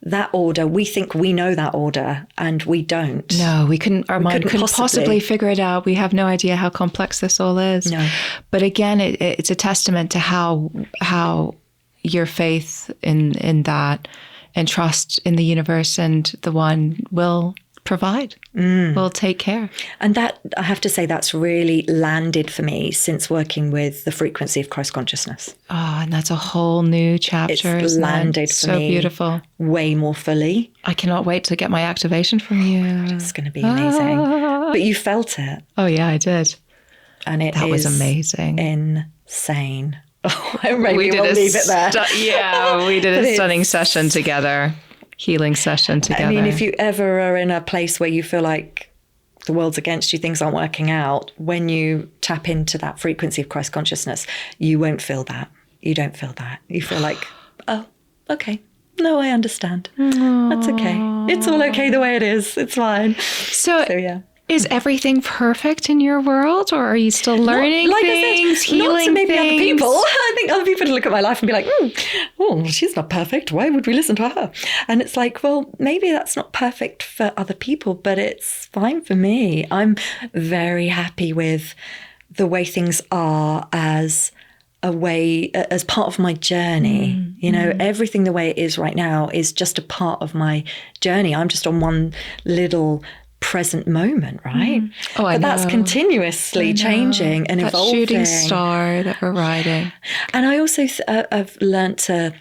That order, we think we know that order and we don't. No, we couldn't. Our mind couldn't possibly figure it out. We have no idea how complex this all is. No. But again, it's a testament to how your faith in that and trust in the universe and the one will provide, will take care. And that, I have to say, that's really landed for me since working with the frequency of Christ consciousness. Oh, and that's a whole new chapter. It's landed for me. So beautiful. Way more fully. I cannot wait to get my activation from you. Oh God, it's going to be amazing. But you felt it. Oh yeah, I did. And that was amazing. Insane. Oh, maybe we'll leave it there. We did a stunning session together. Healing session together. I mean, if you ever are in a place where you feel like the world's against you, things aren't working out, when you tap into that frequency of Christ consciousness, you won't feel that. You don't feel that. You feel like, oh, okay. no, I understand. That's okay. It's all okay the way it is. It's fine. So yeah. Is everything perfect in your world, or are you still learning things, healing not to maybe things? Other people. I think other people would look at my life and be like, oh, she's not perfect. Why would we listen to her? And it's like, well, maybe that's not perfect for other people, but it's fine for me. I'm very happy with the way things are as part of my journey. Everything the way it is right now is just a part of my journey. I'm just on one little present moment, right? But that's continuously changing and that evolving. Shooting star that we're riding. And I also I've learned to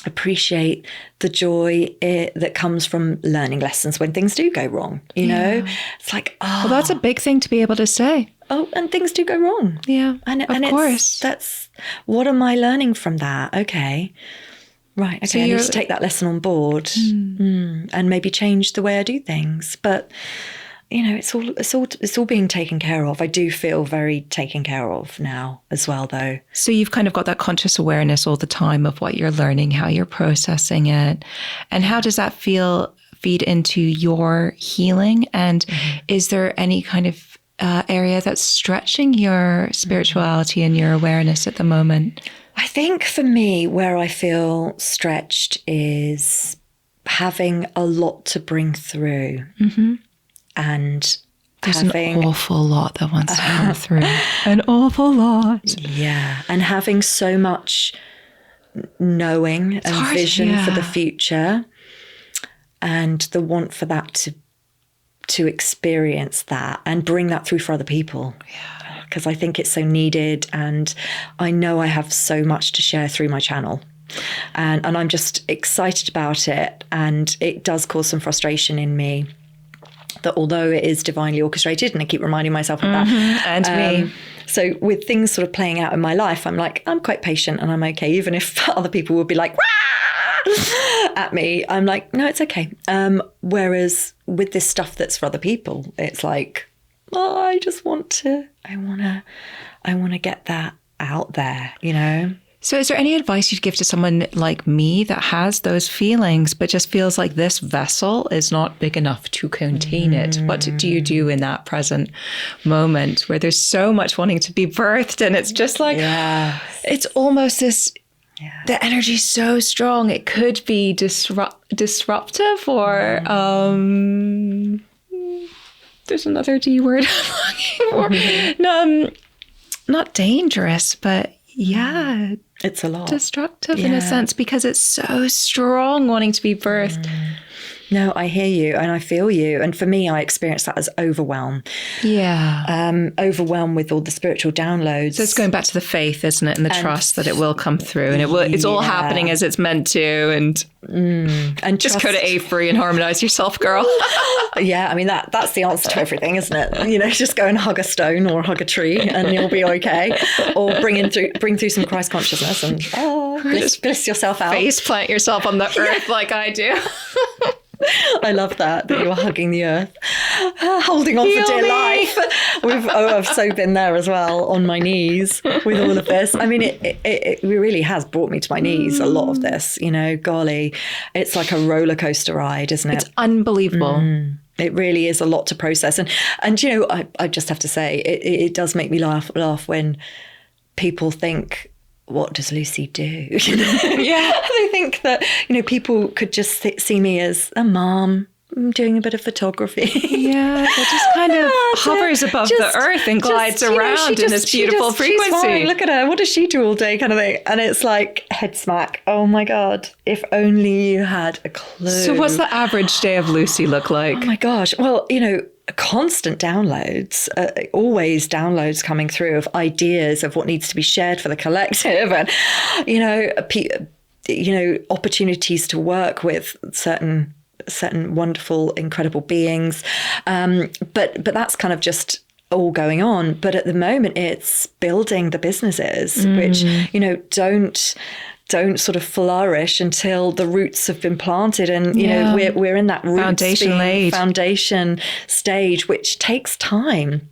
appreciate the joy that comes from learning lessons when things do go wrong. You know, it's like, well, that's a big thing to be able to say. Oh, and things do go wrong. Yeah, and of course. That's what am I learning from that? Okay. Right. Okay. So I need to take that lesson on board and maybe change the way I do things. But it's all being taken care of. I do feel very taken care of now as well, though. So you've kind of got that conscious awareness all the time of what you're learning, how you're processing it, and how does that feed into your healing? And is there any kind of area that's stretching your spirituality and your awareness at the moment? I think for me, where I feel stretched is having a lot to bring through. And there's an awful lot that wants to come through. An awful lot. Yeah. And having so much knowing and vision for the future, and the want for that to experience that and bring that through for other people. Yeah. Because I think it's so needed, and I know I have so much to share through my channel. And I'm just excited about it. And it does cause some frustration in me that although it is divinely orchestrated, and I keep reminding myself of that. And me. So with things sort of playing out in my life, I'm like, I'm quite patient and I'm okay. Even if other people would be like, Wah! At me, I'm like, no, it's okay. Whereas with this stuff that's for other people, it's like, oh, I want to get that out there, So is there any advice you'd give to someone like me that has those feelings, but just feels like this vessel is not big enough to contain it? What do you do in that present moment where there's so much wanting to be birthed, and it's just like, it's almost this, the energy's so strong. It could be disruptive or, there's another D word I'm looking for. No, not dangerous, but it's a lot. Destructive in a sense, because it's so strong wanting to be birthed. No, I hear you and I feel you. And for me, I experience that as overwhelm. Yeah. Overwhelm with all the spiritual downloads. So it's going back to the faith, isn't it? And the trust that it will come through, and it's all happening as it's meant to. And just go to A-free and harmonize yourself, girl. Yeah. I mean, that's the answer to everything, isn't it? Just go and hug a stone or hug a tree and you'll be okay. Or bring through some Christ consciousness and bliss yourself out. Face plant yourself on the earth like I do. I love that you were hugging the earth, holding on for dear life. I've so been there as well, on my knees with all of this. I mean, it really has brought me to my knees, a lot of this, golly, it's like a roller coaster ride, isn't it? It's unbelievable. It really is a lot to process. And I just have to say, it does make me laugh when people think, what does Lucy do? Yeah. They think that, people could just see me as a mom doing a bit of photography. Yeah, that just kind of hovers above the earth and glides around in this beautiful frequency. She's fine. Look at her. What does she do all day, kind of thing? And it's like head smack. Oh my God. If only you had a clue. So what's the average day of Lucy look like? Oh my gosh. Well, constant downloads, always downloads coming through of ideas of what needs to be shared for the collective, and opportunities to work with certain wonderful, incredible beings, but that's kind of just all going on. But at the moment, it's building the businesses, which don't sort of flourish until the roots have been planted, and we're in that foundation stage, which takes time.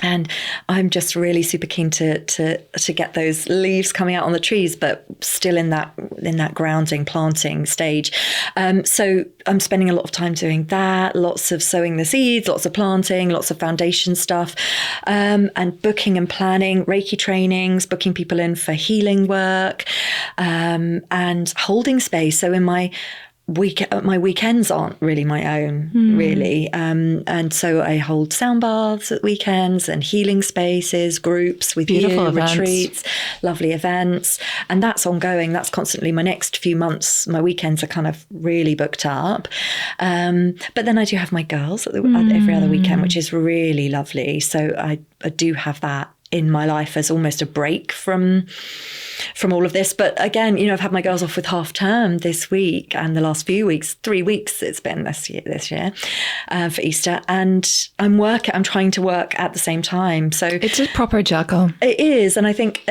And I'm just really super keen to get those leaves coming out on the trees, but still in that grounding, planting stage. So I'm spending a lot of time doing that, lots of sowing the seeds, lots of planting, lots of foundation stuff, and booking and planning Reiki trainings, booking people in for healing work, and holding space. So in my weekends aren't really my own, really. And so I hold sound baths at weekends and healing spaces, groups with Beautiful you, events. retreats, lovely events. And that's ongoing. That's constantly my next few months. My weekends are kind of really booked up. But then I do have my girls at every other weekend, which is really lovely. So I do have that in my life as almost a break from all of this. But again, I've had my girls off with half term this week and the last few weeks, 3 weeks it's been this year for Easter. And I'm trying to work at the same time. So it's a proper juggle. It is. And I think,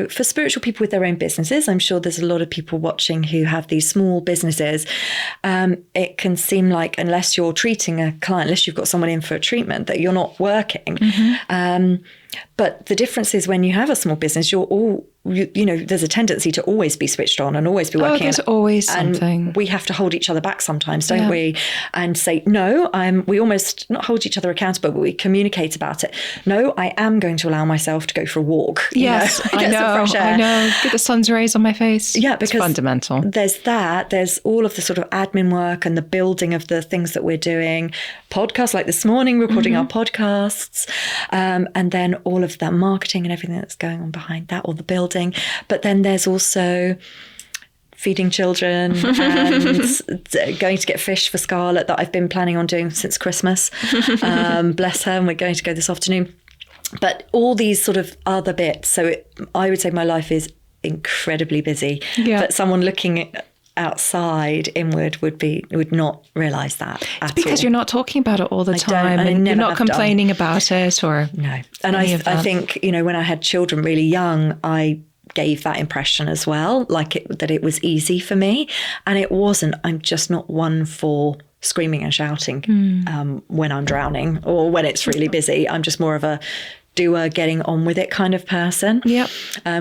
for spiritual people with their own businesses, I'm sure there's a lot of people watching who have these small businesses. It can seem like unless you're treating a client, unless you've got someone in for a treatment, that you're not working. But the difference is when you have a small business, there's a tendency to always be switched on and always be working. There's always something. And we have to hold each other back sometimes, don't we? And say, no, we almost not hold each other accountable, but we communicate about it. No, I am going to allow myself to go for a walk. Yes, get some fresh air. I know. Get the sun's rays on my face. Yeah, because it's fundamental. There's that. There's all of the sort of admin work and the building of the things that we're doing. Podcasts like this morning, recording our podcasts. And then all of that marketing and everything that's going on behind that, or the building. But then there's also feeding children and going to get fish for Scarlett that I've been planning on doing since Christmas. Bless her. And we're going to go this afternoon. But all these sort of other bits. So I would say my life is incredibly busy. Yeah. But someone looking outside inward would not realise that at because all. You're not talking about it all the time, and you're not complaining about it, or no. And I think when I had children really young, I gave that impression as well, that it was easy for me, and it wasn't. I'm just not one for screaming and shouting when I'm drowning or when it's really busy. I'm just more of a doer, getting on with it kind of person. Yeah,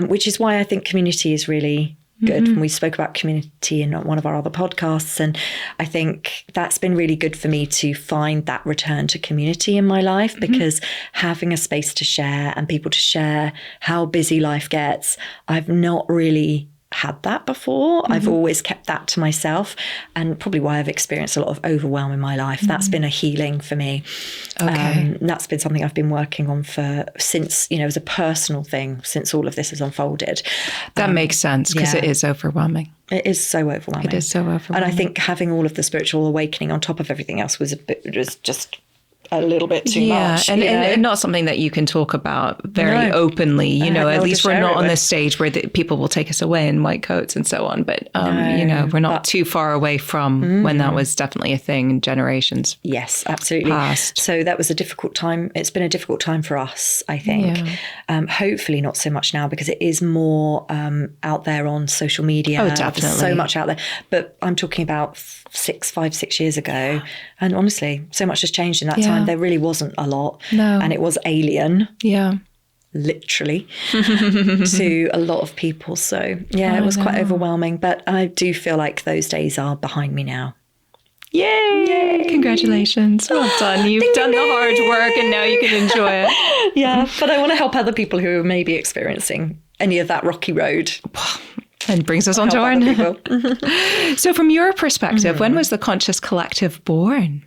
which is why I think community is really good. We spoke about community in one of our other podcasts, and I think that's been really good for me to find that return to community in my life, because having a space to share and people to share how busy life gets, I've not really had that before. I've always kept that to myself, and probably why I've experienced a lot of overwhelm in my life. That's been a healing for me. Okay. That's been something I've been working on since, as a personal thing, since all of this has unfolded. That makes sense, because it is overwhelming. It is so overwhelming. It is so overwhelming. And I think having all of the spiritual awakening on top of everything else was just a little bit too much. And not something that you can talk about very openly, at least we're not on this stage where people will take us away in white coats and so on. But, we're not too far away from when that was definitely a thing in generations. Yes, absolutely. Past. So that was a difficult time. It's been a difficult time for us, I think. Yeah. Hopefully not so much now, because it is more out there on social media. Oh, definitely. There's so much out there. But I'm talking about 5-6 years ago. And honestly, so much has changed in that time. There really wasn't a lot. No. And it was alien. Yeah. Literally to a lot of people. So it was quite overwhelming. But I do feel like those days are behind me now. Yay! Congratulations. Well done. You've done the hard work and now you can enjoy it. Yeah. But I want to help other people who may be experiencing any of that rocky road. And brings us on to our So from your perspective, when was the Conscious Collective born?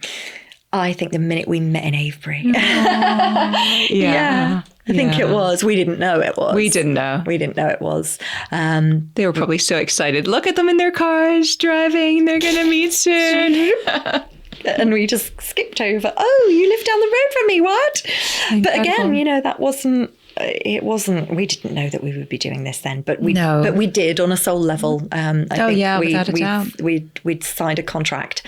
I think the minute we met in Avebury. I think it was. We didn't know it was. We didn't know it was. They were probably so excited. Look at them in their cars driving. They're going to meet soon. And we just skipped over. Oh, you live down the road from me. What? Incredible. But again, that wasn't. It wasn't. We didn't know that we would be doing this then, but we did on a soul level. I think without a doubt. We'd signed a contract,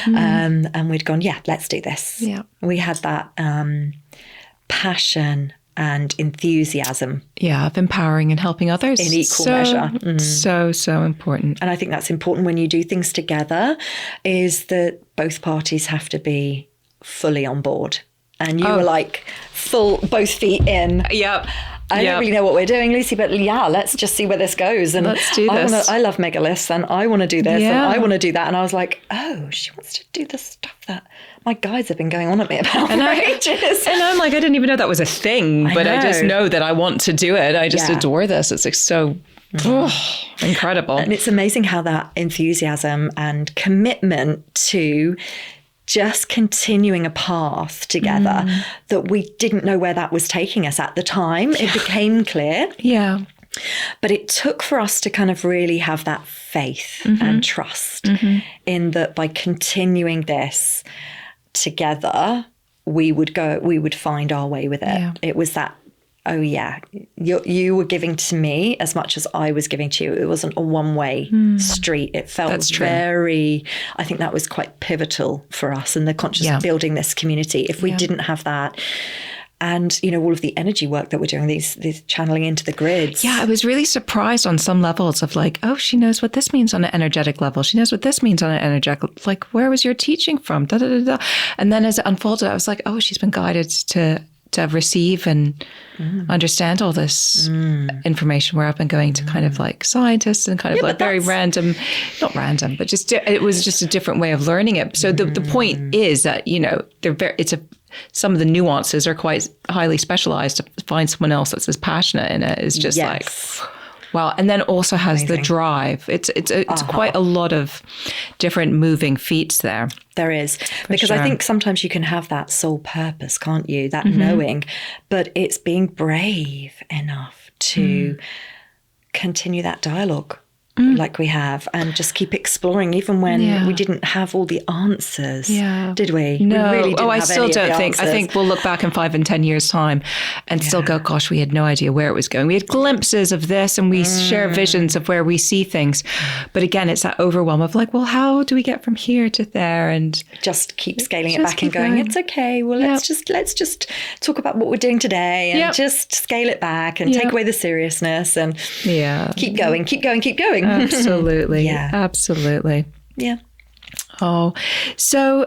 and we'd gone, let's do this. Yeah, we had that passion and enthusiasm. Yeah, of empowering and helping others in equal measure. So important. And I think that's important when you do things together. Is that both parties have to be fully on board. And you were like full, both feet in. Yep. I don't really know what we're doing, Lucy, but yeah, let's just see where this goes. And let's do this. I love mega lists, and I want to do this, and I want to do that. And I was like, oh, she wants to do the stuff that my guides have been going on at me about for ages. And I'm like, I didn't even know that was a thing, but I just know that I want to do it. I just adore this. It's like so incredible. And it's amazing how that enthusiasm and commitment to just continuing a path together that we didn't know where that was taking us at the time. It became clear. Yeah. But it took for us to kind of really have that faith and trust in that by continuing this together, we would find our way with it. Yeah. It was that, oh yeah, you were giving to me as much as I was giving to you. It wasn't a one-way street. It felt I think that was quite pivotal for us in the conscious building this community. If we didn't have that, and, you know, all of the energy work that we're doing, these channeling into the grids. Yeah, I was really surprised on some levels of like, oh, she knows what this means on an energetic level. She knows what this means on an energetic, like, where was your teaching from? Da, da, da, da. And then as it unfolded, I was like, oh, she's been guided to receive and understand all this information, where I've been going to kind of like scientists and kind of like very random, not random, but just, it was just a different way of learning it. So the point is that, you know, some of the nuances are quite highly specialized. To find someone else that's as passionate in it is just like, wow. And then also has the drive. It's quite a lot of different moving feats there. There is. Because I think sometimes you can have that soul purpose, can't you? That knowing, but it's being brave enough to continue that dialogue like we have, and just keep exploring, even when we didn't have all the answers, did we? No. We really didn't I have still any don't of the think. answers. I think we'll look back in 5 and 10 years' time and still go, gosh, we had no idea where it was going. We had glimpses of this and we share visions of where we see things. But again, it's that overwhelm of like, well, how do we get from here to there? And just keep scaling it back and going, it's okay. Well, let's just talk about what we're doing today and just scale it back and take away the seriousness and keep going. Absolutely. Absolutely. Yeah. Oh, so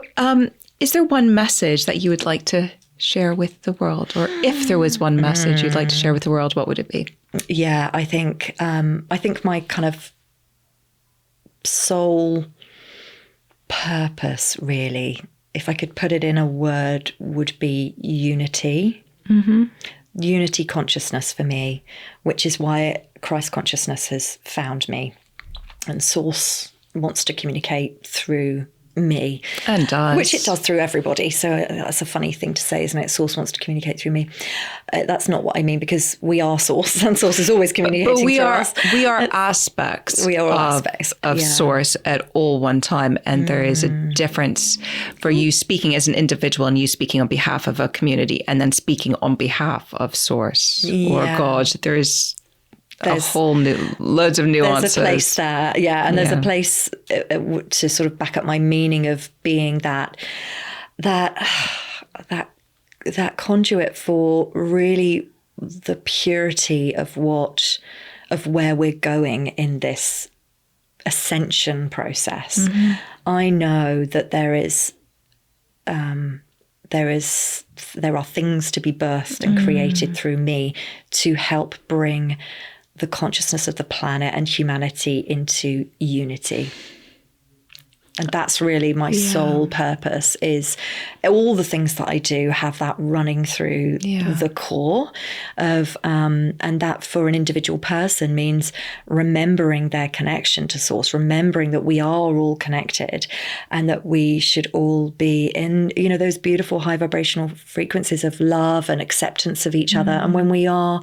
is there one message that you would like to share with the world? Or if there was one message you'd like to share with the world, what would it be? Yeah, I think my kind of soul purpose, really, if I could put it in a word, would be unity. Unity consciousness for me, which is why Christ consciousness has found me. And Source wants to communicate through me. And does. Which it does through everybody. So that's a funny thing to say, isn't it? Source wants to communicate through me. That's not what I mean, because we are Source, and Source is always communicating through us. We are aspects of Source at all one time. And there is a difference for you speaking as an individual and you speaking on behalf of a community and then speaking on behalf of Source or God. There's a whole loads of nuances. There's a place there, and there's a place to sort of back up my meaning of being that conduit for really the purity of where we're going in this ascension process. I know that there are things to be birthed and created through me to help bring the consciousness of the planet and humanity into unity. And that's really my sole purpose, is all the things that I do have that running through the core of, and that for an individual person means remembering their connection to Source, remembering that we are all connected and that we should all be in, you know, those beautiful high vibrational frequencies of love and acceptance of each other. And when we are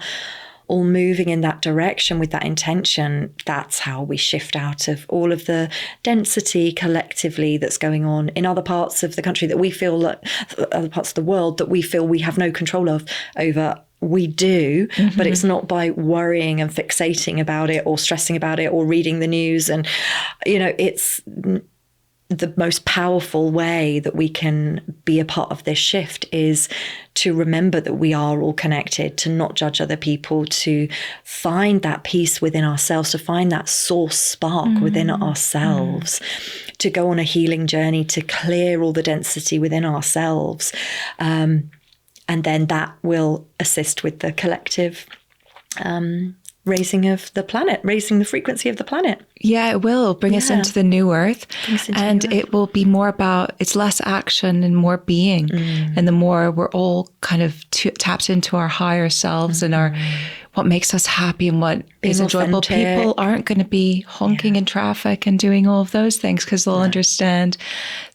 all moving in that direction with that intention, that's how we shift out of all of the density collectively that's going on in other parts of the country that we feel, other parts of the world that we feel we have no control over. We do, but it's not by worrying and fixating about it or stressing about it or reading the news. And, you know, it's the most powerful way that we can be a part of this shift is to remember that we are all connected, to not judge other people, to find that peace within ourselves, to find that source spark within ourselves, to go on a healing journey to clear all the density within ourselves. And then that will assist with the collective raising of the planet, raising the frequency of the planet. Yeah, it will bring us into the new earth. And it will be more about, it's less action and more being. And the more we're all kind of tapped into our higher selves and our what makes us happy and what is enjoyable. People aren't going to be honking in traffic and doing all of those things because they'll understand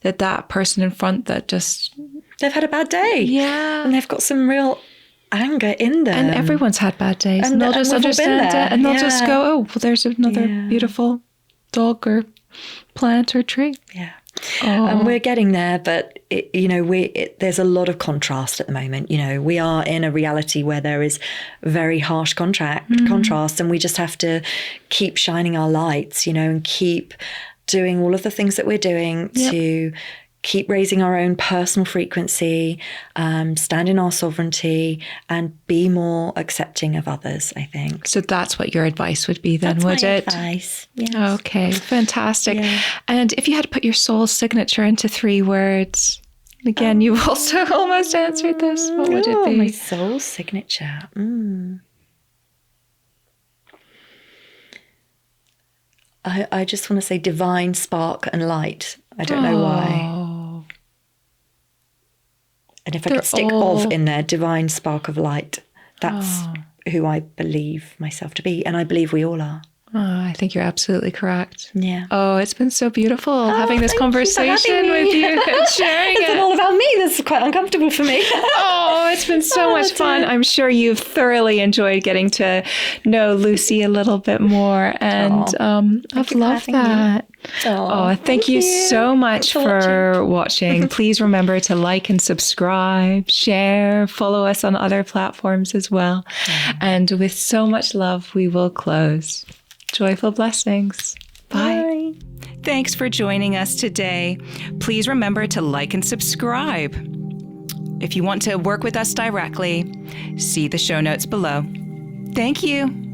that person in front that just... They've had a bad day. Yeah. And they've got some real anger in them. And everyone's had bad days. And they'll just understand it. And they'll just go, oh, well, there's another beautiful dog or plant or tree. Yeah. And we're getting there, but there's a lot of contrast at the moment. We are in a reality where there is very harsh contrast, and we just have to keep shining our lights, and keep doing all of the things that we're doing to keep raising our own personal frequency, stand in our sovereignty, and be more accepting of others, I think. So that's what your advice would be then, would it? That's my advice, yes. Okay, fantastic. Yeah. And if you had to put your soul signature into 3 words, again, you also almost answered this, what would it be? My soul signature. I just want to say divine spark and light. I don't know why. And if I could stick of in there, divine spark of light, that's who I believe myself to be. And I believe we all are. Oh, I think you're absolutely correct. Yeah. Oh, it's been so beautiful having this conversation with you and sharing it. It's all about me. This is quite uncomfortable for me. Oh, it's been so much fun. I'm sure you've thoroughly enjoyed getting to know Lucy a little bit more. And I've loved that. Thank you so much for watching. Please remember to like and subscribe, share, follow us on other platforms as well. And with so much love, we will close. Joyful blessings. Bye. Thanks for joining us today. Please remember to like and subscribe. If you want to work with us directly, see the show notes below. Thank you.